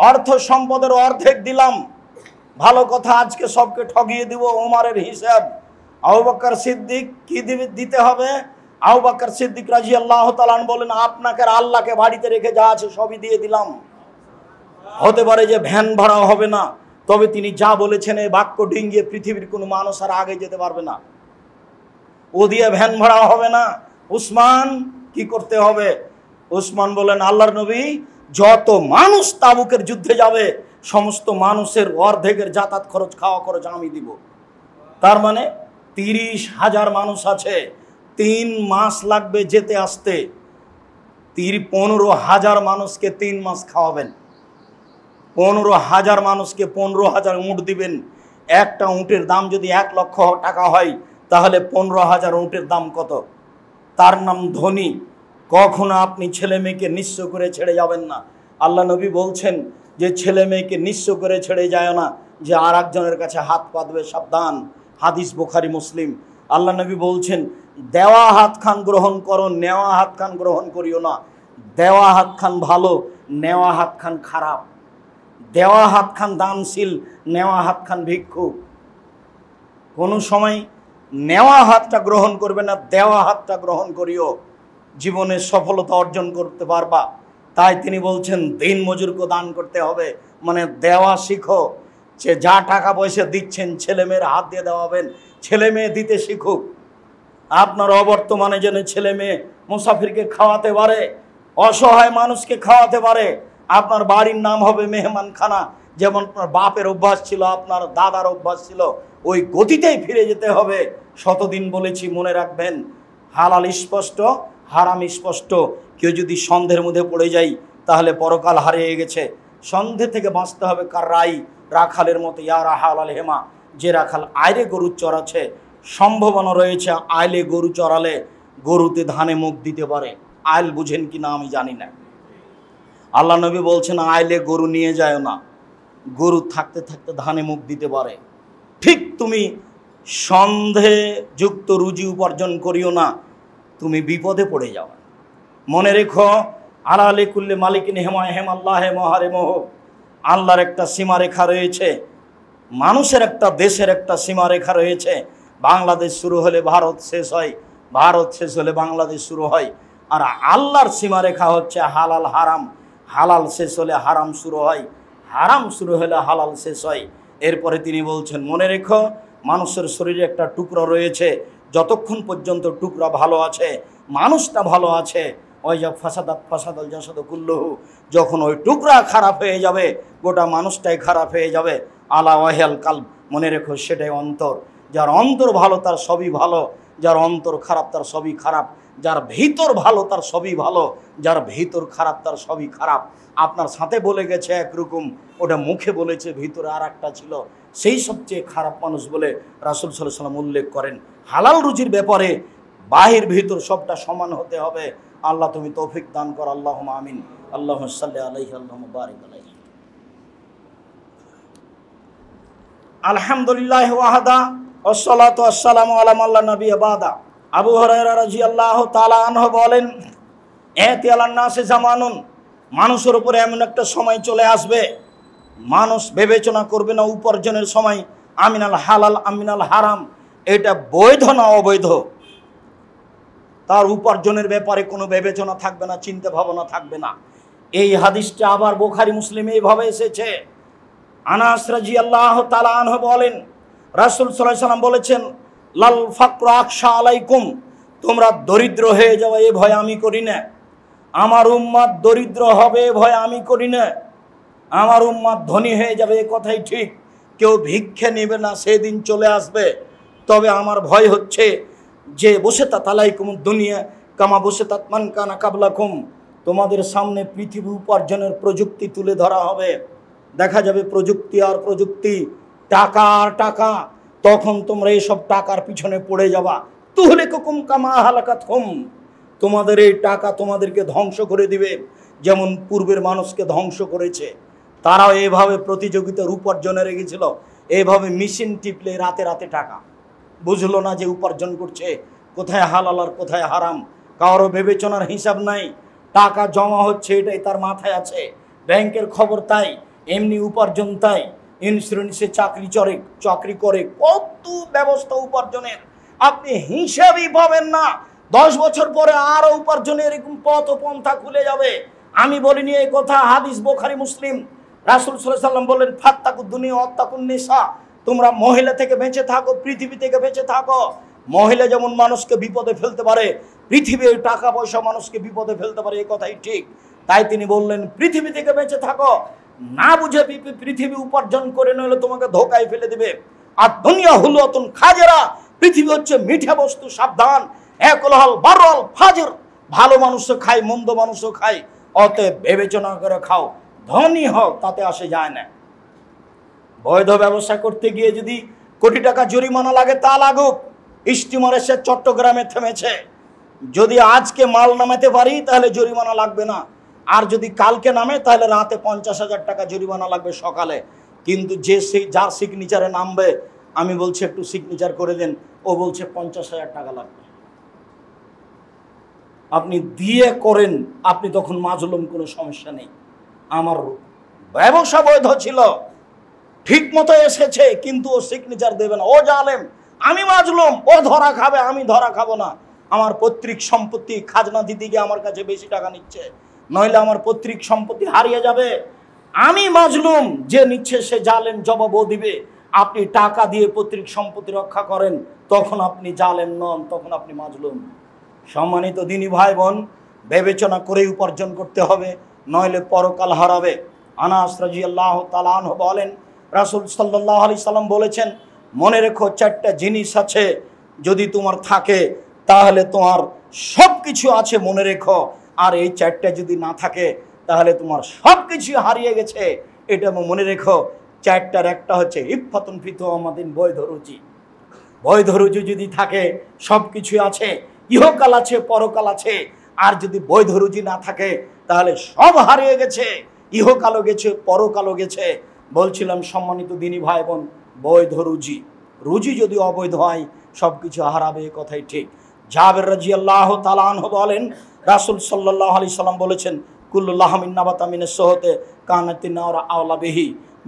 অর্থ সম্পদের অর্ধেক দিলাম। ভালো কথা, আজকে সবকে ঠগিয়ে দিব। ওমরের হিসাব। আবু বকর সিদ্দিক কি দিতে হবে? আবু বকর সিদ্দিক রাদিয়াল্লাহু তাআলা বলেন, আপনাকে আর আল্লাহকে বাড়িতে রেখে যা আছে সবই দিয়ে দিলাম। হতে পারে যে ভ্যান ভাড়া হবে না, তবে তিনি যা বলেছেন এই বাক্য ডিঙ্গিয়ে পৃথিবীর কোনো মানুষ আর আগে যেতে পারবে না। ও দিয়ে ভ্যান ভাড়া হবে না। উসমান কি করতে হবে? উসমান বলেন, আল্লাহর নবী, যত মানুষ তাবুকের যুদ্ধে যাবে সমস্ত মানুষের অর্ধেকের যাতায়াত খরচ, খাওয়া খরচ আমি দিব। তার মানে 30,000 মানুষ আছে, 3 মাস লাগবে যেতে আসতে। 15,000 মানুষকে 3 মাস খাওয়াবেন, 15,000 মানুষকে 15,000 উট দিবেন, একটা উটের দাম যদি 1 লক্ষ টাকা হয় তাহলে 15,000 উটের দাম কত? তার নাম ধনী। কখনো আপনি ছেলে মেয়েকে নিঃস্ব করে ছেড়ে যাবেন না। আল্লাহ নবী বলছেন যে ছেলে মেয়েকে নিঃস্ব করে ছেড়ে যায় না, যে আর একজনের কাছে হাত পাতবে সাবধান। হাদিস বুখারী মুসলিম। আল্লাহ নবী বলছেন দেওয়া হাত খান গ্রহণ করো, নেওয়া হাত খান গ্রহণ করিও না। দেওয়া হাত খান ভালো, নেওয়া হাত খান খারাপ। দেওয়া হাত খান দানশীল, নেওয়া হাত খান ভিক্ষুক। কোনো সময় নেওয়া হাতটা গ্রহণ করবে না, দেওয়া হাতটা গ্রহণ করিও, জীবনে সফলতা অর্জন করতে পারবা। তাই তিনি বলছেন দিন মজুরকে দান করতে হবে, মানে দেওয়া শিখো। যে যা টাকা পয়সা দিচ্ছেন ছেলে মেয়ের হাত দিয়ে দেওয়াবেন, ছেলে মেয়ে দিতে শিখুক। আপনার অবর্তমানে যেন ছেলে মেয়ে মুসাফিরকে খাওয়াতে পারে, অসহায় মানুষকে খাওয়াতে পারে। আপনার বাড়ির নাম হবে মেহমানখানা। যেমন আপনার বাপের অভ্যাস ছিল, আপনার দাদার অভ্যাস ছিল, ওই গতিতেই ফিরে যেতে হবে। শতদিন বলেছি, মনে রাখবেন, হালাল স্পষ্ট, হারাম স্পষ্ট। কেউ যদি সন্দেহের মধ্যে পড়ে যায় তাহলে পরকাল হারিয়ে গেছে। সন্দেহ থেকে বাঁচতে হবে। কার রাই রাখালের মতো, ইয়া রাহাল আল হেমা, যে রাখাল আইলে গরু চড়াচ্ছে, সম্ভাবনা রয়েছে আইলে গরু চড়ালে গরুতে ধানে মুখ দিতে পারে। আইল বুঝেন কি না আমি জানি না। আল্লাহ নবী বলছেন আইলে গরু নিয়ে যায় না, গরু থাকতে থাকতে ধানে মুখ দিতে পারে। ঠিক তুমি সন্দেহযুক্ত রুজি উপার্জন করিও না, তুমি বিপদে পড়ে যাও। মনে রেখো আলালে কুল্লে মালিকিন হেমায় হেম আল্লাহ মহারে মোহ। আল্লাহর একটা সীমারেখা রয়েছে, মানুষের একটা দেশের একটা সীমারেখা রয়েছে। বাংলাদেশ শুরু হলে ভারত শেষ হয়, ভারত শেষ হলে বাংলাদেশ শুরু হয়। আর আল্লাহর সীমারেখা হচ্ছে হালাল হারাম, হালাল শেষ হলে হারাম শুরু হয়, হারাম শুরু হলে হালাল শেষ হয়। এরপরে তিনি বলছেন মনে রেখো মানুষের শরীরে একটা টুকরা রয়েছে, যতক্ষণ পর্যন্ত টুকরা ভালো আছে, মানুষটা ভালো আছে, ওই যা ফাসাদাত ফাসাদাল জাসাদ কুল্লুহু, যখন ওই টুকরা খারাপ হয়ে যাবে গোটা মানুষটাই খারাপ হয়ে যাবে। আলা ওয়াহিয়াল কালব, মনে রেখো সেটাই অন্তর। যার অন্তর ভালো তার সবই ভালো, যার অন্তর খারাপ তার সবই খারাপ। যার ভিতর ভালো তার সবই ভালো, যার ভিতর খারাপ তার সবই খারাপ। আপনার সাথে বলে গেছে একরকম, ওটা মুখে বলেছে ভিতরে আর একটা ছিল, সেই সবচেয়ে খারাপ মানুষ বলে রাসূল সাল্লাল্লাহু আলাইহি ওয়াসাল্লাম উল্লেখ করেন। হালাল রুজির ব্যাপারে বাহির ভিতর সবটা সমান হতে হবে। আল্লাহ তুমি তৌফিক দান কর, আল্লাহুম্মা আমিন। আল্লাহুম্মা সাল্লি আলাইহি আল্লাহুম্মা বারিক আলাইহি। আলহামদুলিল্লাহ ওয়াহদা ওয়াসসালাতু ওয়াসসালামু আলা মান লা নাবিয়্যা বাদা। আবু হুরায়রা রাদিয়াল্লাহু তাআলা আনহু বলেন এতি আলান নাসে জামানুন, মানুষের উপরে এমন একটা সময় চলে আসবে মানুষ বিবেচনা করবে না উপার্জনের সময় আমিনাল হালাল আমিনাল হারাম, এটা বৈধ না অবৈধ। তার উপার্জনের ব্যাপারে কোনো বিবেচনা থাকবে না, চিন্তা ভাবনা থাকবে না। এই হাদিসটা আবার বুখারী মুসলিমে এইভাবে এসেছে। আনাস রাদিয়াল্লাহু তাআলা আনহু বলেন রাসূল সাল্লাল্লাহু আলাইহি ওয়াসাল্লাম বলেছেন লাল ফাকরু আখশা আলাইকুম, তোমরা দরিদ্র হয়ে যাওয়া এ ভয় আমি করি না। আমার উম্মত দরিদ্র হবে এ ভয় আমি করি না। আমার উম্মত ধনী হয়ে যাবে এ কথাই ঠিক, কেউ ভিক্ষে নেবে না সেদিন চলে আসবে। তবে আমার ভয় হচ্ছে যে বসে তা তালাইকুম দুনিয়া কামা বসে তাত মান কানা কাবলাকুম, তোমাদের সামনে পৃথিবী উপার্জনের প্রযুক্তি তুলে ধরা হবে। দেখা যাবে প্রযুক্তি আর প্রযুক্তি, টাকা আর টাকা, তখন তোমরা এইসব টাকার পিছনে পড়ে যাবা। তুহলিকুম কামা হালাকাতহুম, তোমাদের এই টাকা তোমাদেরকে ধ্বংস করে দিবে, যেমন পূর্বের মানুষকে ধ্বংস করেছে। তারাও এভাবে প্রতিযোগিতার উপার্জনে রেখেছিল, এইভাবে মেশিন টিপলে রাতে রাতে টাকা, বুঝলো না যে উপার্জন করছে, কোথায় হালাল আর কোথায় হারাম, কারো বিবেচনার হিসাব নাই। টাকা জমা হচ্ছে এটাই তার মাথায় আছে, ব্যাংকের খবর তাই, এমনি উপার্জন তাই, ইন্স্যুরেন্সে চাকরি করে, কত ব্যবস্থা উপার্জনের আপনি হিসাবই পাবেন না। 10 বছর পরে আরো উপার্জনের এরকম পথ পন্থা খুলে যাবে। আমি বলিনি এই কথা, হাদিস বুখারী মুসলিম। রাসূল সাল্লাল্লাহু আলাইহি ওয়াসাল্লাম বলেন ফাত্তাকুদ দুনিয়া ওয়াত্তাকুন নিসা, তোমরা মহিলা থেকে বেঁচে থাকো, পৃথিবী থেকে বেঁচে থাকো। মহিলা যেমন মানুষকে বিপদে ফেলতে পারে, পৃথিবীর টাকা পয়সা মানুষকে বিপদে ফেলতে পারে, এই কথাই ঠিক। তাই তিনি বললেন পৃথিবী থেকে বেঁচে থাকো, না বুঝে পৃথিবী উপার্জন করে নইলে তোমাকে ধোকায় ফেলে দিবে। আর দুনিয়া হুলুয়াতুন খাজেরা, পৃথিবী হচ্ছে মিঠা বস্তু, সাবধান। একলহল বারল ফাজর, ভালো মানুষও খায় মন্দ মানুষও খায়, অতএব বিবেচনা করে খাও। ধনী হও তাতে আসে যায় না। বৈধ ব্যবসা করতে গিয়ে যদি কোটি টাকা জরিমানা লাগে তা লাগুক। স্টিমার এসে চট্টগ্রামে থেমেছে, যদি আজকে মাল নামাতে পারি তাহলে জরিমানা লাগবে না, আর যদি কালকে নামে তাহলে রাতে 50,000 টাকা জরিমানা লাগবে সকালে। কিন্তু যার সিগনেচারে নামবে, আমি বলছি একটু সিগনেচার করে দেন, ও বলছে 50,000 টাকা লাগবে। আপনি দিয়ে করেন, আপনি তখন মাজলুম, কোনো সমস্যা নেই। আমার ব্যবসা বৈধ ছিল, ঠিক মতো এসেছে, কিন্তু ও সিগনেচার দেবে না, ও জালেম, আমি মাজলুম, ও ধরা খাবে, আমি ধরা খাবো না। আমার পৈতৃক সম্পত্তি খাজনা দিতে গিয়ে আমার কাছে বেশি টাকা নিচ্ছে, নইলে আমার পৈতৃক সম্পত্তি হারিয়ে যাবে। আমি মাজলুম, যে নিচ্ছে সে জালেম, জবাবও দিবে। আপনি টাকা দিয়ে পৈতৃক সম্পত্তি রক্ষা করেন, তখন আপনি জালেম নন, তখন আপনি মাজলুম। সম্মানিত দিনী ভাই বোন, বিবেচনা করে উপার্জন করতে হবে, নইলে পরকাল হারাবে। আনাস রাদিয়াল্লাহু তাআলা আনহু বলেন, রাসূল সাল্লাল্লাহু আলাইহি সাল্লাম বলেছেন, মনে রেখো 4টা জিনিস আছে, যদি তোমার থাকে তাহলে তোমার সব কিছু আছে, মনে রেখো। আর এই 4টা যদি না থাকে তাহলে তোমার সব কিছু হারিয়ে গেছে, এটা মনে রেখো। 4টার একটা হচ্ছে ইফাতুন ফি তুমাদিন, বৈধ রুজি। বৈধ রুজি যদি থাকে সব কিছু আছে, ইহকাল আছে, পরকাল আছে। আর যদি বৈধ রুজি না থাকে তাহলে সব হারিয়ে গেছে, ইহকালও গেছে, পরকালও গেছে। বলছিলাম সম্মানিত দিনী ভাই বোন, বৈধ রুজি, রুজি যদি অবৈধ হয় সব কিছু হারাবে, এ কথাই ঠিক। জাবের রাদিয়াল্লাহু তাআলা আনহু বলেন, রাসূল সাল্লাল্লাহু আলাইহি সাল্লাম বলেছেন, কুল্লু লাহমিন নাবাতা মিনাস সুহতে কানাতিন নারা আওলা বিহি,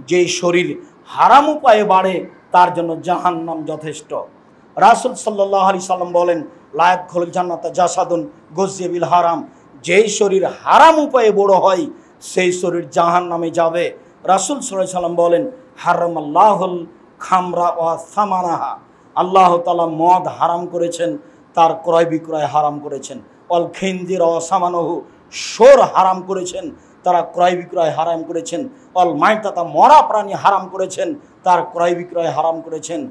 যেই শরীর হারাম উপায়ে বাড়ে তার জন্য জাহান্নাম যথেষ্ট। রাসূল সাল্লাল্লাহু আলাইহি সাল্লাম বলেন, লা ইয়াদখুলুল জান্নাতা জাসাদুন গুযিয়া বিল হারাম, যেই শরীর হারাম উপায়ে বড় হয় সেই শরীর জাহান্নামে যাবে। রাসূল সাল্লাল্লাহু আলাইহি সাল্লাম বলেন, হারামাল্লাহুল খামরা ওয়া সামানাহা, আল্লাহ তাআলা মদ হারাম করেছেন, তার ক্রয় বিক্রয় হারাম করেছেন। অল খিনজির ওয়া সামানহু, শোর হারাম করেছেন, তারা ক্রয় বিক্রয় হারাম করেছেন। অল মাইতাতা, মরা প্রাণী হারাম করেছেন, তার ক্রয় বিক্রয় হারাম করেছেন।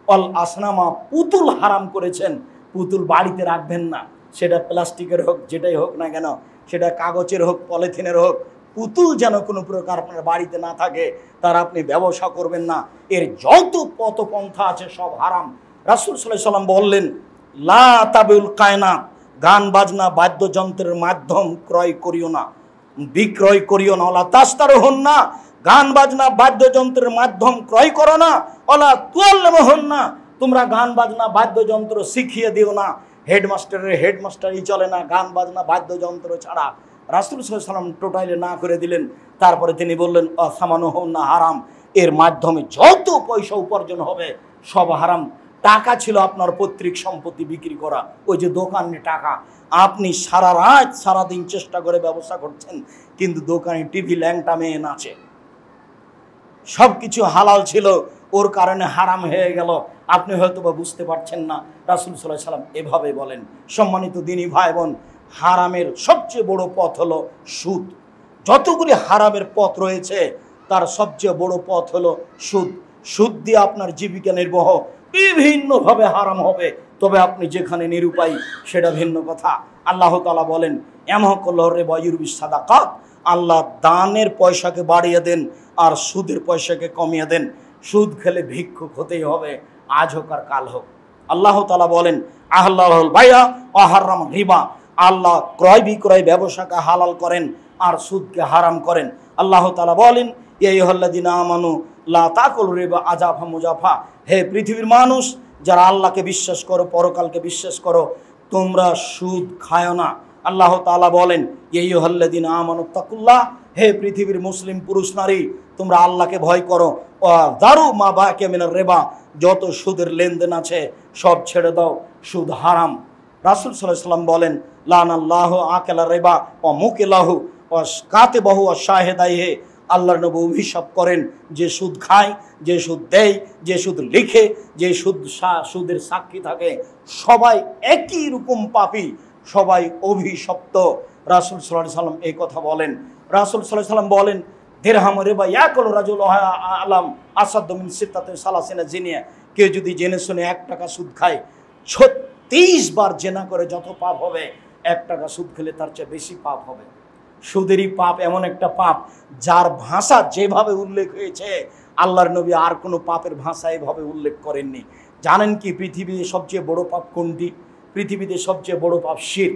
অল আসনামা, পুতুল হারাম করেছেন, পুতুল বাড়িতে রাখবেন না, সেটা প্লাস্টিকের হোক, যেটাই হোক না কেন, সেটা কাগজের হোক, পলিথিনের হোক, পুতুল যেন কোনো প্রকার আপনার বাড়িতে না থাকে, তার আপনি ব্যবসা করবেন না। এর যত পথপন্থা আছে সব হারাম। রাসূল সাল্লাল্লাহু আলাইহি সাল্লাম বললেন, লা তাবিউল কায়নাত, গান বাজনা বাদ্যযন্ত্রের মাধ্যম ক্রয় করিও না, বিক্রয় করিও না। ওলা তাস্তারুহুন না, গান বাজনা বাদ্যযন্ত্রের মাধ্যম ক্রয় করো না। ওলা তুআল্লিমুহুন না, তোমরা গান বাজনা বাদ্যযন্ত্র শিখিয়ে দিও না। হেডমাস্টারের হেডমাস্টারই চলে না গান বাজনা বাদ্যযন্ত্র ছাড়া। রাসূল সাল্লাল্লাহু আলাইহি সাল্লাম টোটালি না করে দিলেন। তারপরে তিনি বললেন, অসামানুহুন না, হারাম, এর মাধ্যমে যত পয়সা উপার্জন হবে সব হারাম। টাকা ছিল আপনার পৈতৃক সম্পত্তি বিক্রি করা, ওই যে দোকানে টাকা, আপনি সারা রাত সারাদিন চেষ্টা করে ব্যবসা করছেন, কিন্তু দোকানে টিভি ল্যাংটা মেয়ে নাচে, সব কিছু হালাল ছিল, ওর কারণে হারাম হয়ে গেল, আপনি হয়তো বা বুঝতে পারছেন না। রাসূল সাল্লাল্লাহু আলাইহি সাল্লাম এভাবে বলেন। সম্মানিত দিনী ভাই বোন, হারামের সবচেয়ে বড় পথ হলো সুদ। যতগুলি হারামের পথ রয়েছে তার সবচেয়ে বড় পথ হলো সুদ। সুদ দিয়ে আপনার জীবিকা নির্বাহ বিভিন্নভাবে হারাম হবে, তবে আপনি যেখানে নিরুপায়ী সেটা ভিন্ন কথা। আল্লাহ তাআলা বলেন, ইয়ামহাকুল্লাহু রিবা ওয়া ইউরবিস সাদাকাত, আল্লাহ দানের পয়সাকে বাড়িয়ে দেন আর সুদের পয়সাকে কমিয়ে দেন। সুদ খেলে ভিক্ষুক হতেই হবে, আজ হোক আর কাল হোক। আল্লাহ তাআলা বলেন, আহাল্লাহুল বাইয়া ওয়া হারাম রিবা, আল্লাহ ক্রয় বিক্রয় ব্যবসাকে হালাল করেন আর সুদকে হারাম করেন। আল্লাহ তাআলা বলেন, ইয়া আইয়ুহাল্লাযিনা আমানু লা তাকুলু রিবা আজাফা মুজাফা, হে পৃথিবীর মানুষ যারা আল্লাহকে বিশ্বাস করো, পরকালকে বিশ্বাস করো, তোমরা সুদ খায়ো না। আল্লাহ তাআলা বলেন, ইয়া আইয়ুহাল্লাযিনা আমানু তাকুল্লাহ, হে পৃথিবীর মুসলিম পুরুষ নারী তোমরা আল্লাহকে ভয় করো। ওয়া দারু মা বাকিয়া মিনার রিবা, যত সুদের লেনদেন আছে সব ছেড়ে দাও, সুদ হারাম। রাসূল সাল্লাল্লাহু আলাইহি সাল্লাম বলেন, লানাল্লাহু আকালা রিবা ওয়া মুকিলাহু ওয়া কাতিবাহু ওয়া শাহিদাইহি, আল্লাহর নবী অভিশাপ করেন যে সুদ খায়, যে সুদ দেয়, যে সুদ লিখে, যে সুদের সাক্ষী থাকে, সবাই একই রকম পাপী, সবাই অভিশপ্ত। রাসূল সাল্লাল্লাহু আলাইহি সাল্লাম এই কথা বলেন। রাসূল সাল্লাল্লাহু আলাইহি সাল্লাম বলেন, দিরহাম রিবা ইয়াকুল রাজুল আলাম আসাদু মিন সিত্তাতি সালাসিনা জিনিয়া, কেউ যদি জেনে শুনে 1 টাকা সুদ খায়, 36 বার জেনা করে যত পাপ হবে, 1 টাকা সুদ খেলে তার চেয়ে বেশি পাপ হবে। সুদেরই পাপ এমন একটা পাপ যার ভাষা যেভাবে উল্লেখ হয়েছে আল্লাহর নবী আর কোনো পাপের ভাষা এভাবে উল্লেখ করেননি। জানেন কি পৃথিবীতে সবচেয়ে বড় পাপ কোনটি? পৃথিবীতে সবচেয়ে বড় পাপ শিরক,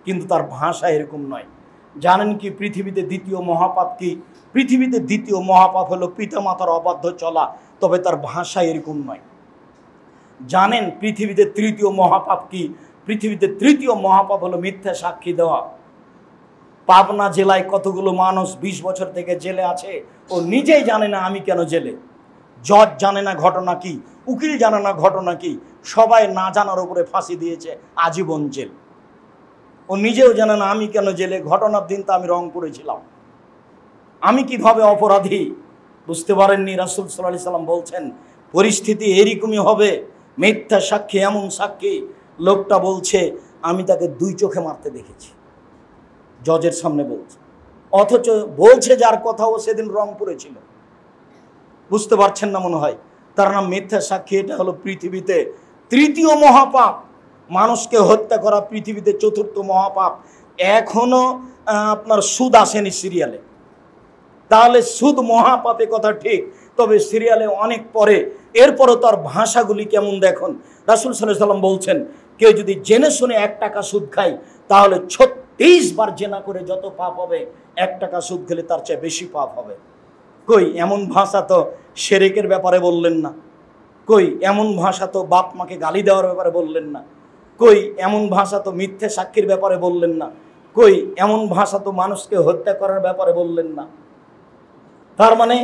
কিন্তু তার ভাষা এরকম নয়। জানেন কি পৃথিবীতে দ্বিতীয় মহাপাপ কি? পৃথিবীতে দ্বিতীয় মহাপাপ হলো পিতামাতার অবাধ্য চলা, তবে তার ভাষা এরকম নয়। জানেন পৃথিবীতে তৃতীয় মহাপাপ কি? পৃথিবীতে তৃতীয় মহাপাপ হলো মিথ্যা সাক্ষী দেওয়া। পাবনা জেলায় কতগুলো মানুষ 20 বছর থেকে জেলে আছে, ও নিজেই জানে না আমি কেন জেলে। জজ জানে না ঘটনা কি, উকিল জানে না ঘটনা কি, সবাই না জানার উপরে ফাঁসি দিয়েছে আজীবন জেল। ও নিজেও জানে না আমি কেন জেলে। ঘটনার দিন তো আমি রংপুরে ছিলাম, আমি কিভাবে অপরাধী বুঝতে পারেননি। রাসূল সাল্লাল্লাহু আলাইহি সাল্লাম বলছেন পরিস্থিতি এরকমই হবে। মিথ্যা সাক্ষী, এমন সাক্ষী লোকটা বলছে আমি তাকে 2 চোখে মারতে দেখেছি, জজের সামনে বলছে, অথচ বলছে যার কথা ও সেদিন রংপুরে ছিল। বুঝতে পারছেন না মনে হয়? তার নাম মিথ্যা সাক্ষী। এটা হলো পৃথিবীতে তৃতীয় মহাপাপ। মানুষকে হত্যা করা পৃথিবীতে 4র্থ মহাপাপ। এখনো আপনার সুদ আসেনি সিরিয়ালে, তাহলে সুদ মহাপাপে কথা ঠিক, তবে সিরিয়ালে অনেক পরে। এরপরও তার ভাষাগুলি কেমন দেখুন। রাসূল সাল্লাল্লাহু আলাইহি সাল্লাম বলছেন কেউ যদি জেনে শুনে 1 টাকা সুদ খায়, তাহলে 36 বার জেনা করে যত পাপ হবে, 1 টাকা সুদ খেলে তার চেয়ে বেশি পাপ হবে। কই এমন ভাষা তো শিরকের ব্যাপারে বললেন না। কই এমন ভাষা তো বাপ মাকে গালি দেওয়ার ব্যাপারে বললেন না। কই এমন ভাষা তো মিথ্যে সাক্ষীর ব্যাপারে বললেন না। কই এমন ভাষা তো মানুষকে হত্যা করার ব্যাপারে বললেন না। তার মানে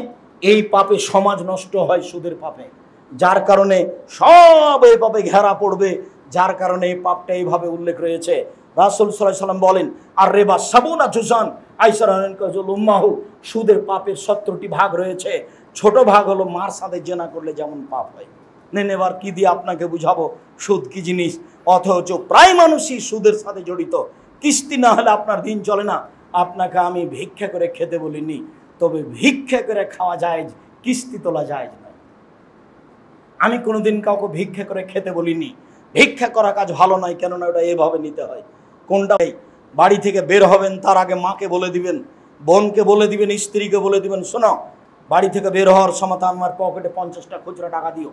এই পাপে সমাজ নষ্ট হয়, সুদের পাপে, যার কারণে সব এই পাপে ঘেরা পড়বে, যার কারণে এই পাপটা এইভাবে উল্লেখ রয়েছে। রাসূল সাল্লাল্লাহু আলাইহি সাল্লাম বলেন আর রেবা সাবুনা জুজান আইসারানুল উম্মাহু, সুদের পাপের 17টি ভাগ রয়েছে। ছোট ভাগ হলো মার সাথে জেনা করলে যেমন পাপ হয়। নেন এবার কি দিয়ে আপনাকে বুঝাবো সুদ কি জিনিস। অথচ প্রায় মানুষই সুদের সাথে জড়িত। কিস্তি না হলে আপনার দিন চলে না। আপনাকে আমি ভিক্ষা করে খেতে বলিনি, তবে ভিক্ষা করে খাওয়া যায়, কিস্তি তোলা যায় না। আমি কোনোদিন কাউকে ভিক্ষা করে খেতে বলিনি। ভিক্ষা করা কাজ ভালো নয়, কেননা ওটা এভাবে নিতে হয়। কোনটা? বাড়ি থেকে বের হবেন তার আগে মাকে বলে দিবেন, বোনকে বলে দিবেন, স্ত্রীকে বলে দিবেন, শোনো বাড়ি থেকে বের হওয়ার সময় আমার পকেটে 50টা খুচরা টাকা দিও,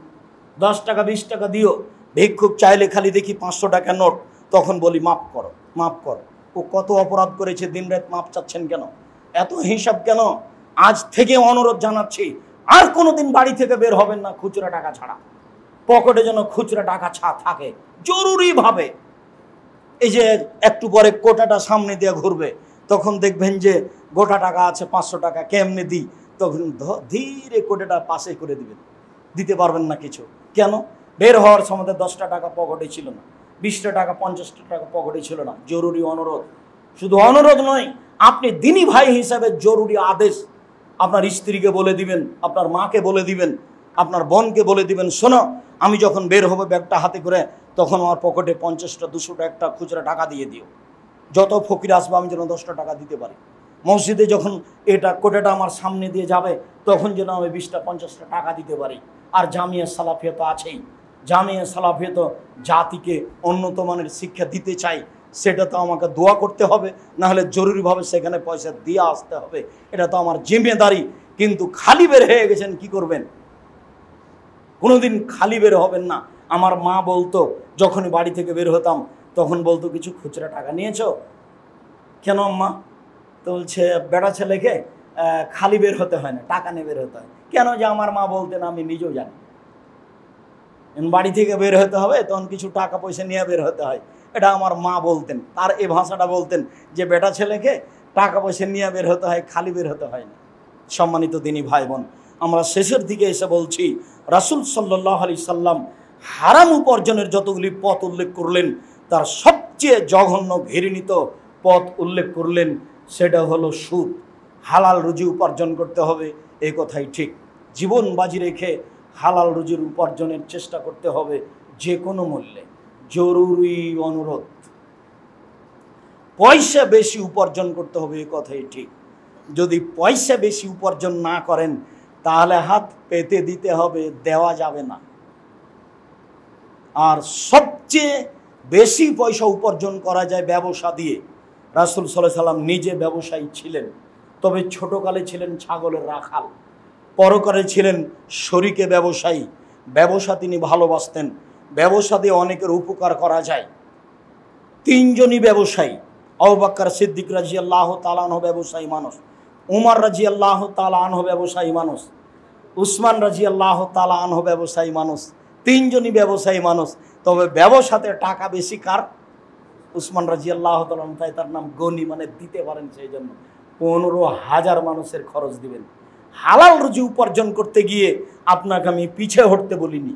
10 টাকা 20 টাকা দিও। ভিক্ষুক চাইলে খালি দেখি 500 টাকা নোট, তখন বলি মাফ করো, মাফ করো। ও কত অপরাধ করেছে, দিনরাত মাপ চাচ্ছেন কেন? এত হিসাব কেন? আজ থেকে অনুরোধ জানাচ্ছি, আর কোনোদিন বাড়ি থেকে বের হবেন না খুচরা টাকা ছাড়া। পকেটে যেন খুচরা টাকা থাকে জরুরিভাবে। এই যে একটু পরে কোটাটা সামনে দিয়ে ঘুরবে, তখন দেখবেন যে গোটা টাকা আছে 500 টাকা, কেমনে দিই? তখন ধীরে কোটাটা পাশে করে দিবেন, দিতে পারবেন না কিছু। কেন? বের হওয়ার সময় 10টা টাকা পকেটে ছিল না, 20টা টাকা 50টা টাকা পকেটে ছিল না। জরুরি অনুরোধ, শুধু অনুরোধ নয়, আপনি দিনী ভাই হিসাবে জরুরি আদেশ আপনার স্ত্রীকে বলে দিবেন, আপনার মাকে বলে দিবেন, আপনার বোনকে বলে দিবেন, শোনো আমি যখন বের হবো ব্যাগটা হাতে করে, তখন আমার পকেটে 50টা 200টা একটা খুচরা টাকা দিয়ে দিও। যত ফকির আসবে আমি যেন 10টা টাকা দিতে পারি। মসজিদে যখন এটা কোটাটা আমার সামনে দিয়ে যাবে, তখন যেন আমি 20টা 50টা টাকা দিতে পারি। আর জামিয়া সালাফিয়া তো আছেই। জামিয়া সালাফিয়া তো জাতিকে উন্নত মানের শিক্ষা দিতে চাই, সেটা তো আমাকে দোয়া করতে হবে, না হলে জরুরিভাবে সেখানে পয়সা দিয়ে আসতে হবে। এটা তো আমার জিম্মেদারি। কিন্তু খালি বের হয়ে গেছেন, কি করবেন? কোনোদিন খালি বের হবেন না। আমার মা বলতো, যখনই বাড়ি থেকে বের হতাম তখন বলতো কিছু খুচরা টাকা নিয়েছো? কেন আম্মা? তো বলছে বেটা ছেলেকে খালি বের হতে হয় না, টাকা নিয়ে বের হতে হয়। কেন? যে আমার মা বলতেন, আমি নিজেও জানি। বাড়ি থেকে বের হতে হবে তখন কিছু টাকা পয়সা নিয়ে বের হতে হয়, এটা আমার মা বলতেন। তার এই ভাষাটা বলতেন যে বেটা ছেলেকে টাকা পয়সা নিয়ে বের হতে হয়, খালি বের হতে হয় না। সম্মানিত দিনী ভাই বোন, আমরা শেষের দিকে এসে বলছি, রাসূল সাল্লাল্লাহু আলাইহি সাল্লাম হারাম উপার্জনের যতগুলি পথ উল্লেখ করলেন, তার সবচেয়ে জঘন্য ঘৃণিত পথ উল্লেখ করলেন, সেটা হলো সুদ। হালাল রুজি উপার্জন করতে হবে, এই কথাই ঠিক। জীবন বাজি রেখে হালাল রুজির উপার্জনের চেষ্টা করতে হবে যে কোনো মূল্যে। জরুরি অনুরোধ, পয়সা বেশি উপার্জন করতে হবে, এই কথাই ঠিক। যদি পয়সা বেশি উপার্জন না করেন, তাহলে হাত পেতে দিতে হবে, দেওয়া যাবে না। আর সবচেয়ে বেশি পয়সা উপার্জন করা যায় ব্যবসা দিয়ে। রাসূল সাল্লাল্লাহু আলাইহি সাল্লাম নিজে ব্যবসায়ী ছিলেন, তবে ছোটকালে ছিলেন ছাগলের রাখাল। পরকালে ছিলেন শরিকে ব্যবসায়ী, ব্যবসা তিনি ভালোবাসতেন, ব্যবসা দিয়ে অনেকের উপকার করা যায়। তিনজনই ব্যবসায়ী, আবু বকর সিদ্দিক রাদিয়াল্লাহু তাআলা আনহু ব্যবসায়ী মানুষ, উমর রাদিয়াল্লাহু তাআলা আনহু ব্যবসায়ী মানুষ, উসমান রাদিয়াল্লাহু তাআলা আনহু ব্যবসায়ী মানুষ। তিনজনই ব্যবসায়ী মানুষ, তবে ব্যবসাতে টাকা বেশি কার? উসমান রাদিয়াল্লাহু তাআলা আনহু, তাই তার নাম গনি, মানে দিতে পারেন, সেই জন্য 15,000 মানুষের খরচ দিবেন। হালাল রুজি উপার্জন করতে গিয়ে আপনাকে আমি পিছিয়ে হটতে বলিনি,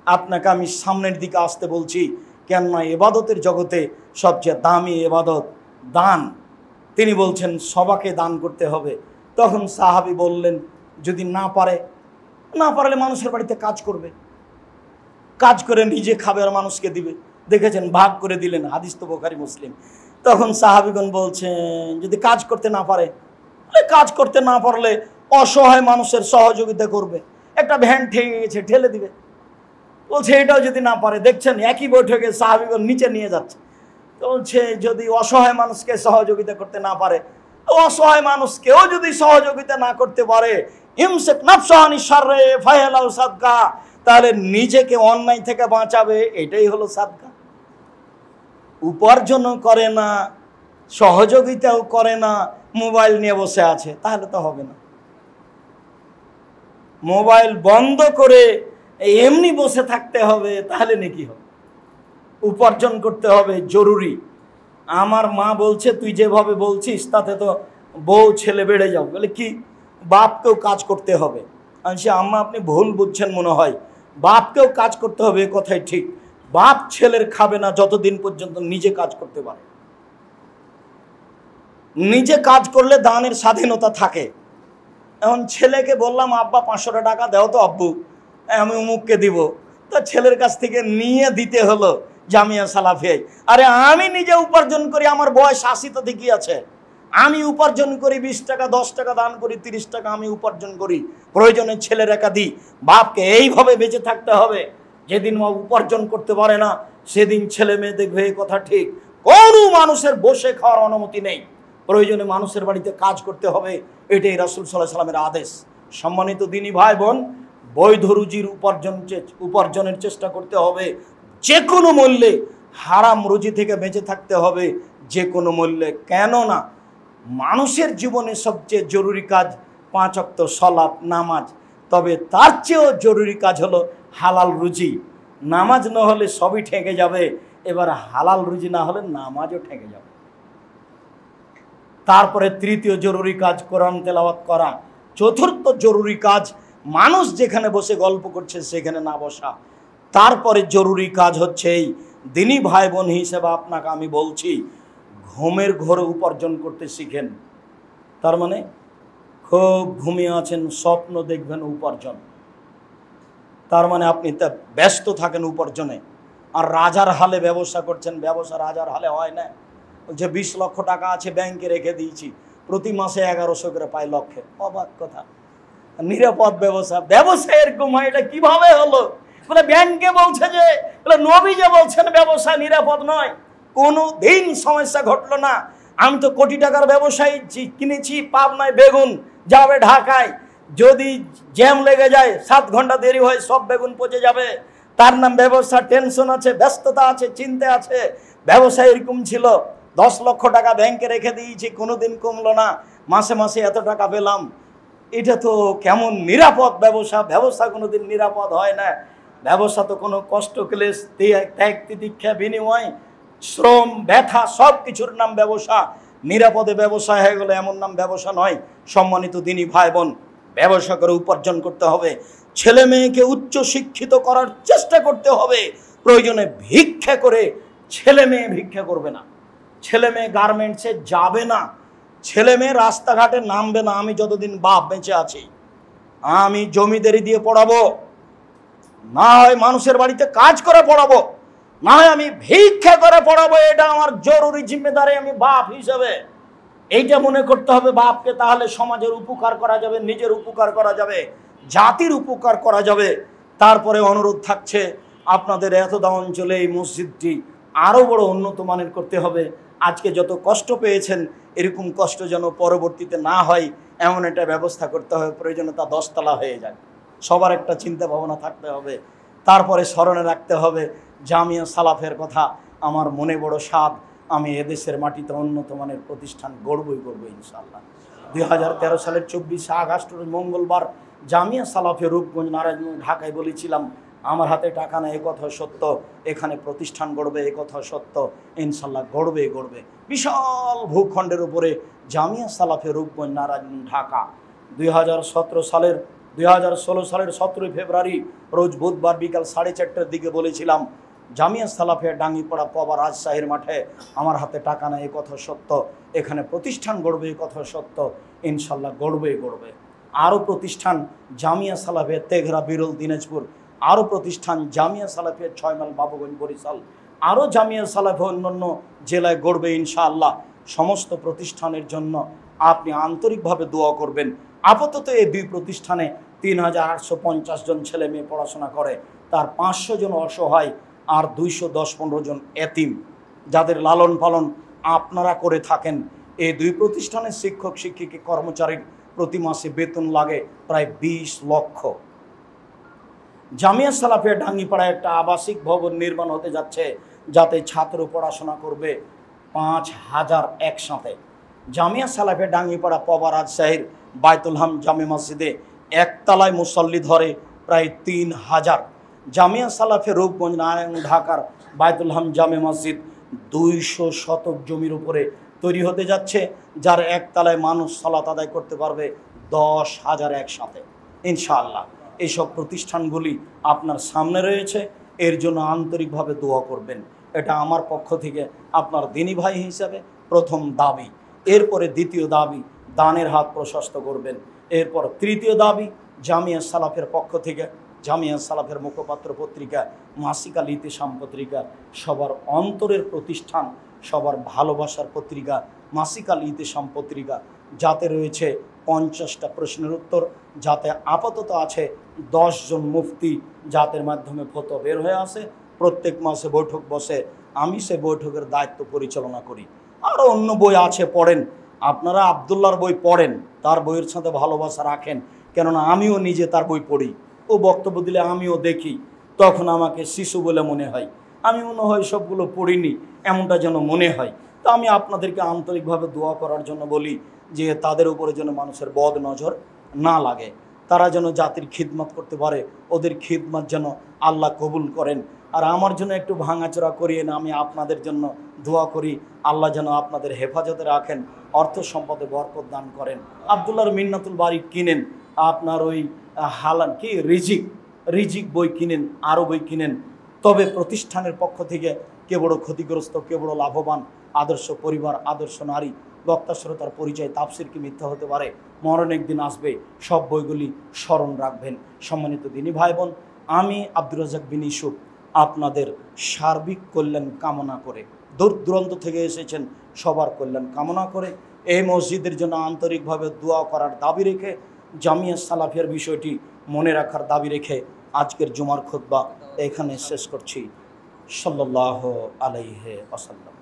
আপনাকে আমি সামনের দিকে আসতে বলছি। কেননা ইবাদতের জগতে সবচেয়ে দামি ইবাদত দান। তিনি বলছেন সবাকে দান করতে হবে। তখন সাহাবী বললেন যদি না পারলে মানুষের বাড়িতে কাজ করবে, কাজ করে নিজে খাবে আর মানুষকে দিবে। দেখেছেন ভাগ করে দিলেন, হাদিস তো বুখারী মুসলিম। তখন সাহাবীগণ বলছেন যদি কাজ করতে না পারে, কাজ করতে না পারলে অসহায় মানুষের সহযোগিতা করবে, একটা ভ্যান ঠেকে গেছে ঠেলে দিবে। বলছে এটাও যদি না পারে, দেখছেন একই বৈঠকে সাহাবীগণ নিচে নিয়ে যাচ্ছে। তো বলছে যদি অসহায় মানুষকে সহযোগিতা করতে না পারে, অসহায় মানুষকেও যদি সহযোগিতা না করতে পারে, ইমসিক নাফসাহু আনিশ শাররি ফাহিয়ালাহু সাদকা, তাহলে নিজেকে অন্যায় থেকে বাঁচাবে, এটাই হলো সাদকা। উপার্জনও করে না, সহযোগিতাও করে না, মোবাইল নিয়ে বসে আছে, তাহলে তো হবে না। মোবাইল বন্ধ করে এমনি বসে থাকতে হবে, তাহলে নাকি হবে? উপার্জন করতে হবে, জরুরি। আমার মা বলছে তুই যেভাবে বলছিস তাতে তো বউ ছেলে বেড়ে যাও। বলে কি? বাপকেও কাজ করতে হবে। আমি আম্মা আপনি ভুল বুঝছেন মনে হয়, বাপকেও কাজ করতে হবে, কথাই ঠিক। বাপ ছেলের খাবে না যতদিন পর্যন্ত নিজে কাজ করতে পারে। নিজে কাজ করলে দানের স্বাধীনতা থাকে। এখন ছেলেকে বললাম আব্বা 500 টাকা দাও তো আব্বু, আমি অমুককে দিব, তা ছেলের কাছ থেকে নিয়ে দিতে হলো জামিয়া সালাফিয়ায়। আরে আমি নিজে উপার্জন করি, আমার বয়স 80 তো ঠিকই আছে, আমি উপার্জন করি 20 টাকা, 10 টাকা দান করি, 30 টাকা আমি উপার্জন করি, প্রয়োজনে ছেলের একা দিই। বাপকে এইভাবে বেঁচে থাকতে হবে। যেদিন মা উপার্জন করতে পারে না সেদিন ছেলে মেয়ে দেখবে, এই কথা ঠিক। কোনো মানুষের বসে খাওয়ার অনুমতি নেই, প্রয়োজনে মানুষের বাড়িতে কাজ করতে হবে, এটাই রাসূল সাল্লাল্লাহু আলাইহি সাল্লামের আদেশ। সম্মানিত দিনী ভাই বোন, বৈধ রুজির উপার্জনের চেষ্টা করতে হবে যে কোনো মূল্যে। হারাম রুজি থেকে বেঁচে থাকতে হবে যে কোনো মূল্যে। কেননা মানুষের জীবনে সবচেয়ে জরুরি কাজ 5 ওয়াক্ত সালাত, নামাজ। তবে তার চেয়েও জরুরি কাজ হলো হালাল রুজি। নামাজ না হলে সবই ঠেকে যাবে, এবার হালাল রুজি না হলে নামাজও ঠেকে যাবে। তারপরে তৃতীয় জরুরি কাজ কোরআন তেলাওয়াত করা। চতুর্থ জরুরি কাজ মানুষ যেখানে বসে গল্প করছে সেখানে না বসা। তারপরে জরুরি কাজ হচ্ছে এই দিনী ভাই বোন হিসেবে আপনাকে আমি বলছি, ঘুমের ঘোরে উপার্জন করতে শিখেন। তার মানে খুব ঘুমিয়ে আছেন, স্বপ্ন দেখবেন উপার্জন, তার মানে আপনি তা ব্যস্ত থাকেন উপার্জনে। আর রাজার হালে ব্যবসা করছেন, ব্যবসা রাজার হালে হয় না। যে 20 লক্ষ টাকা আছে ব্যাংকে রেখে দিয়েছি, প্রতি মাসে 1100 করে পাই লক্ষে, অবাক কথা। নিরাপদ ব্যবসা, ব্যবসা এরকম হয়, এটা কিভাবে হলো? বলে ব্যাংকে বলছে যে, বলে নবী যে বলছেন ব্যবসা নিরাপদ নয়, কোনো দিন সমস্যা ঘটলো না। আমি তো কোটি টাকার ব্যবসায়ী কিনেছি পাবনায় বেগুন, যাবে ঢাকায়, যদি জ্যাম লেগে যায় 7 ঘন্টা দেরি হয়, সব বেগুন পচে যাবে। তার নাম ব্যবসা। টেনশন আছে, ব্যস্ততা আছে, চিন্তা আছে। ব্যবসা এরকম ছিল, 10 লক্ষ টাকা ব্যাংকে রেখে দিয়েছি, কোনোদিন কমলো না, মাসে মাসে এত টাকা পেলাম। এটা তো কেমন নিরাপদ ব্যবসা? ব্যবসা কোনোদিন নিরাপদ হয় না। ব্যবসা তো কোনো কষ্ট ক্লেশ, ত্যাগ তিতিক্ষা, বিনিময়, শ্রম, ব্যথা, সব কিছুর নাম ব্যবসা। নিরাপদে ব্যবসা হয়ে গেলে এমন নাম ব্যবসা নয়। সম্মানিত দিনী ভাই বোন, ব্যবসা করে উপার্জন করতে হবে। ছেলে মেয়েকে উচ্চ শিক্ষিত করার চেষ্টা করতে হবে। প্রয়োজনে ভিক্ষা করে, ছেলে মেয়ে ভিক্ষা করবে না, ছেলে মেয়ে গার্মেন্টসে যাবে না, ছেলে মেয়ে রাস্তাঘাটে নামবে না। আমি যতদিন বাপ বেঁচে আছি আমি জমিদারি দিয়ে পড়াবো, না হয় মানুষের বাড়িতে কাজ করে পড়াবো, না হয় আমি ভিক্ষা করে পড়াবো। এটা আমার জরুরি জিম্মেদারি আমি বাপ হিসেবে। এইটা মনে করতে হবে বাপকে, তাহলে সমাজের উপকার করা যাবে, নিজের উপকার করা যাবে, জাতির উপকার করা যাবে। তারপরে অনুরোধ থাকছে আপনাদের এতদা অঞ্চলে এই মসজিদটি আরও বড় উন্নত মানের করতে হবে। আজকে যত কষ্ট পেয়েছেন এরকম কষ্ট যেন পরবর্তীতে না হয়, এমন একটা ব্যবস্থা করতে হবে প্রয়োজনীয়তা 10 তলা হয়ে যায়। সবার একটা চিন্তা ভাবনা থাকতে হবে। তারপরে স্মরণে রাখতে হবে জামিয়া সালাফের কথা। আমার মনে বড় স্বাদ, আমি এদেশের মাটিতে উন্নত মানের প্রতিষ্ঠান গড়বই গড়ব ইনশাআল্লাহ। 2013 সালের 24 আগস্ট মঙ্গলবার জামিয়া সালাফে রূপগঞ্জ নারায়ণগঞ্জ ঢাকায় বলেছিলাম, আমার হাতে টাকা নেই এ কথা সত্য, এখানে প্রতিষ্ঠান গড়বে এ কথা সত্য, ইনশাল্লাহ গড়বে গড়বে। বিশাল ভূখণ্ডের উপরে জামিয়া সালাফে রূপগঞ্জ নারায়ণগঞ্জ ঢাকা। 2016 সালের 17 ফেব্রুয়ারি রোজ বুধবার বিকাল 4:30টার দিকে বলেছিলাম জামিয়া সালাফে ডাঙ্গিপাড়া পবা রাজশাহীর মাঠে আমার হাতে টাকা নেই এ কথা সত্য, এখানে প্রতিষ্ঠান গড়বে এ কথা সত্য, ইনশাল্লাহ গড়বে গড়বে। আরও প্রতিষ্ঠান জামিয়া সালাফে তেঘরা বিরল দিনাজপুর, আরও প্রতিষ্ঠান জামিয়া সালাফে 6 মাইল বাবুগঞ্জ বরিশাল, আরও জামিয়া সালাফে অন্যান্য জেলায় গড়বে ইনশাআল্লাহ। সমস্ত প্রতিষ্ঠানের জন্য আপনি আন্তরিকভাবে দোয়া করবেন। আপাতত এই 2 প্রতিষ্ঠানে 3850 জন ছেলে মেয়ে পড়াশোনা করে, তার 500 জন অসহায় আর 210-15 জন এতিম, যাদের লালন পালন আপনারা করে থাকেন। এই 2 প্রতিষ্ঠানের শিক্ষক শিক্ষিকা কর্মচারীর প্রতি মাসে বেতন লাগে প্রায় 20 লক্ষ। জামিয়া সালাফিয়া ডাঙ্গিপাড়ায় একটা আবাসিক ভবন নির্মাণ হতে যাচ্ছে, যাতে ছাত্র পড়াশোনা করবে 5000 একসাথে। জামিয়া সালাফিয়া ডাঙ্গিপাড়া পবা রাজশাহীর বায়তুল হাম জামে মসজিদে একতলায় মুসল্লি ধরে প্রায় 3000। জামিয়া সালাফিয়া রূপগঞ্জ নারায়ণগঞ্জ ঢাকার বায়তুল হাম জামে মসজিদ 200 শতক জমির উপরে তৈরি হতে যাচ্ছে, যার একতলায় মানুষ সালাত আদায় করতে পারবে 10,000 একসাথে ইনশাআল্লাহ। এইসব প্রতিষ্ঠানগুলি আপনার সামনে রয়েছে, এর জন্য আন্তরিকভাবে দোয়া করবেন। এটা আমার পক্ষ থেকে আপনার দিনী ভাই হিসাবে প্রথম দাবি। এরপরে দ্বিতীয় দাবি, দানের হাত প্রশস্ত করবেন। এরপর তৃতীয় দাবি, জামিয়া সালাফের পক্ষ থেকে জামিয়া সালাফের মুখপাত্র পত্রিকা মাসিক আল ইতিসাম পত্রিকা, সবার অন্তরের প্রতিষ্ঠান, সবার ভালোবাসার পত্রিকা মাসিক আল ইতিসাম পত্রিকা, যাতে রয়েছে 50টা প্রশ্নের উত্তর, যাতে আপাতত আছে 10 জন মুফতি, যাদের মাধ্যমে ফতোয়া বের হয়ে আসে। প্রত্যেক মাসে বৈঠক বসে, আমি সে বৈঠকের দায়িত্ব পরিচালনা করি। আরও অন্য বই আছে, পড়েন। আপনারা আবদুল্লাহর বই পড়েন, তার বইয়ের সাথে ভালোবাসা রাখেন, কেননা আমিও নিজে তার বই পড়ি। ও বক্তব্য দিলে আমিও দেখি, তখন আমাকে শিশু বলে মনে হয়, আমি মনে হয় সবগুলো পড়িনি এমনটা যেন মনে হয়। তো আমি আপনাদেরকে আন্তরিকভাবে দোয়া করার জন্য বলি যে তাদের উপরে যেন মানুষের বদ নজর না লাগে, তারা যেন জাতির খিদমত করতে পারে, ওদের খিদমত যেন আল্লাহ কবুল করেন। আর আমার জন্য একটু ভাঙাচোরা করিয়ে না, আমি আপনাদের জন্য দোয়া করি, আল্লাহ যেন আপনাদের হেফাজতে রাখেন, অর্থ সম্পদে বরকত দান করেন। আবদুল্লাহর মিন্নাতুল বাড়ি কিনেন, আপনার ওই হালান কি রিজিক বই কিনেন, আরও বই কিনেন। তবে প্রতিষ্ঠানের পক্ষ থেকে কে বড় ক্ষতিগ্রস্ত, কে বড় লাভবান, আদর্শ পরিবার, আদর্শ নারী, বক্তা শ্রোতার পরিচয়, তাফসির কি মিথ্যা হতে পারে, মরণ একদিন আসবে, সব বইগুলি স্মরণ রাখবেন। সম্মানিত দিনী ভাই বোন, আমি আব্দুর রাজ্জাক বিন ইউসুফ আপনাদের সার্বিক কল্যাণ কামনা করে, দূর দূরান্ত থেকে এসেছেন, সবার কল্যাণ কামনা করে, এই মসজিদের জন্য আন্তরিকভাবে দোয়া করার দাবি রেখে, জামিয়া সালাফিয়ার বিষয়টি মনে রাখার দাবি রেখে আজকের জুমার খুতবা এখানে শেষ করছি। সাল্লাল্লাহু আলাইহি ওয়াসাল্লাম।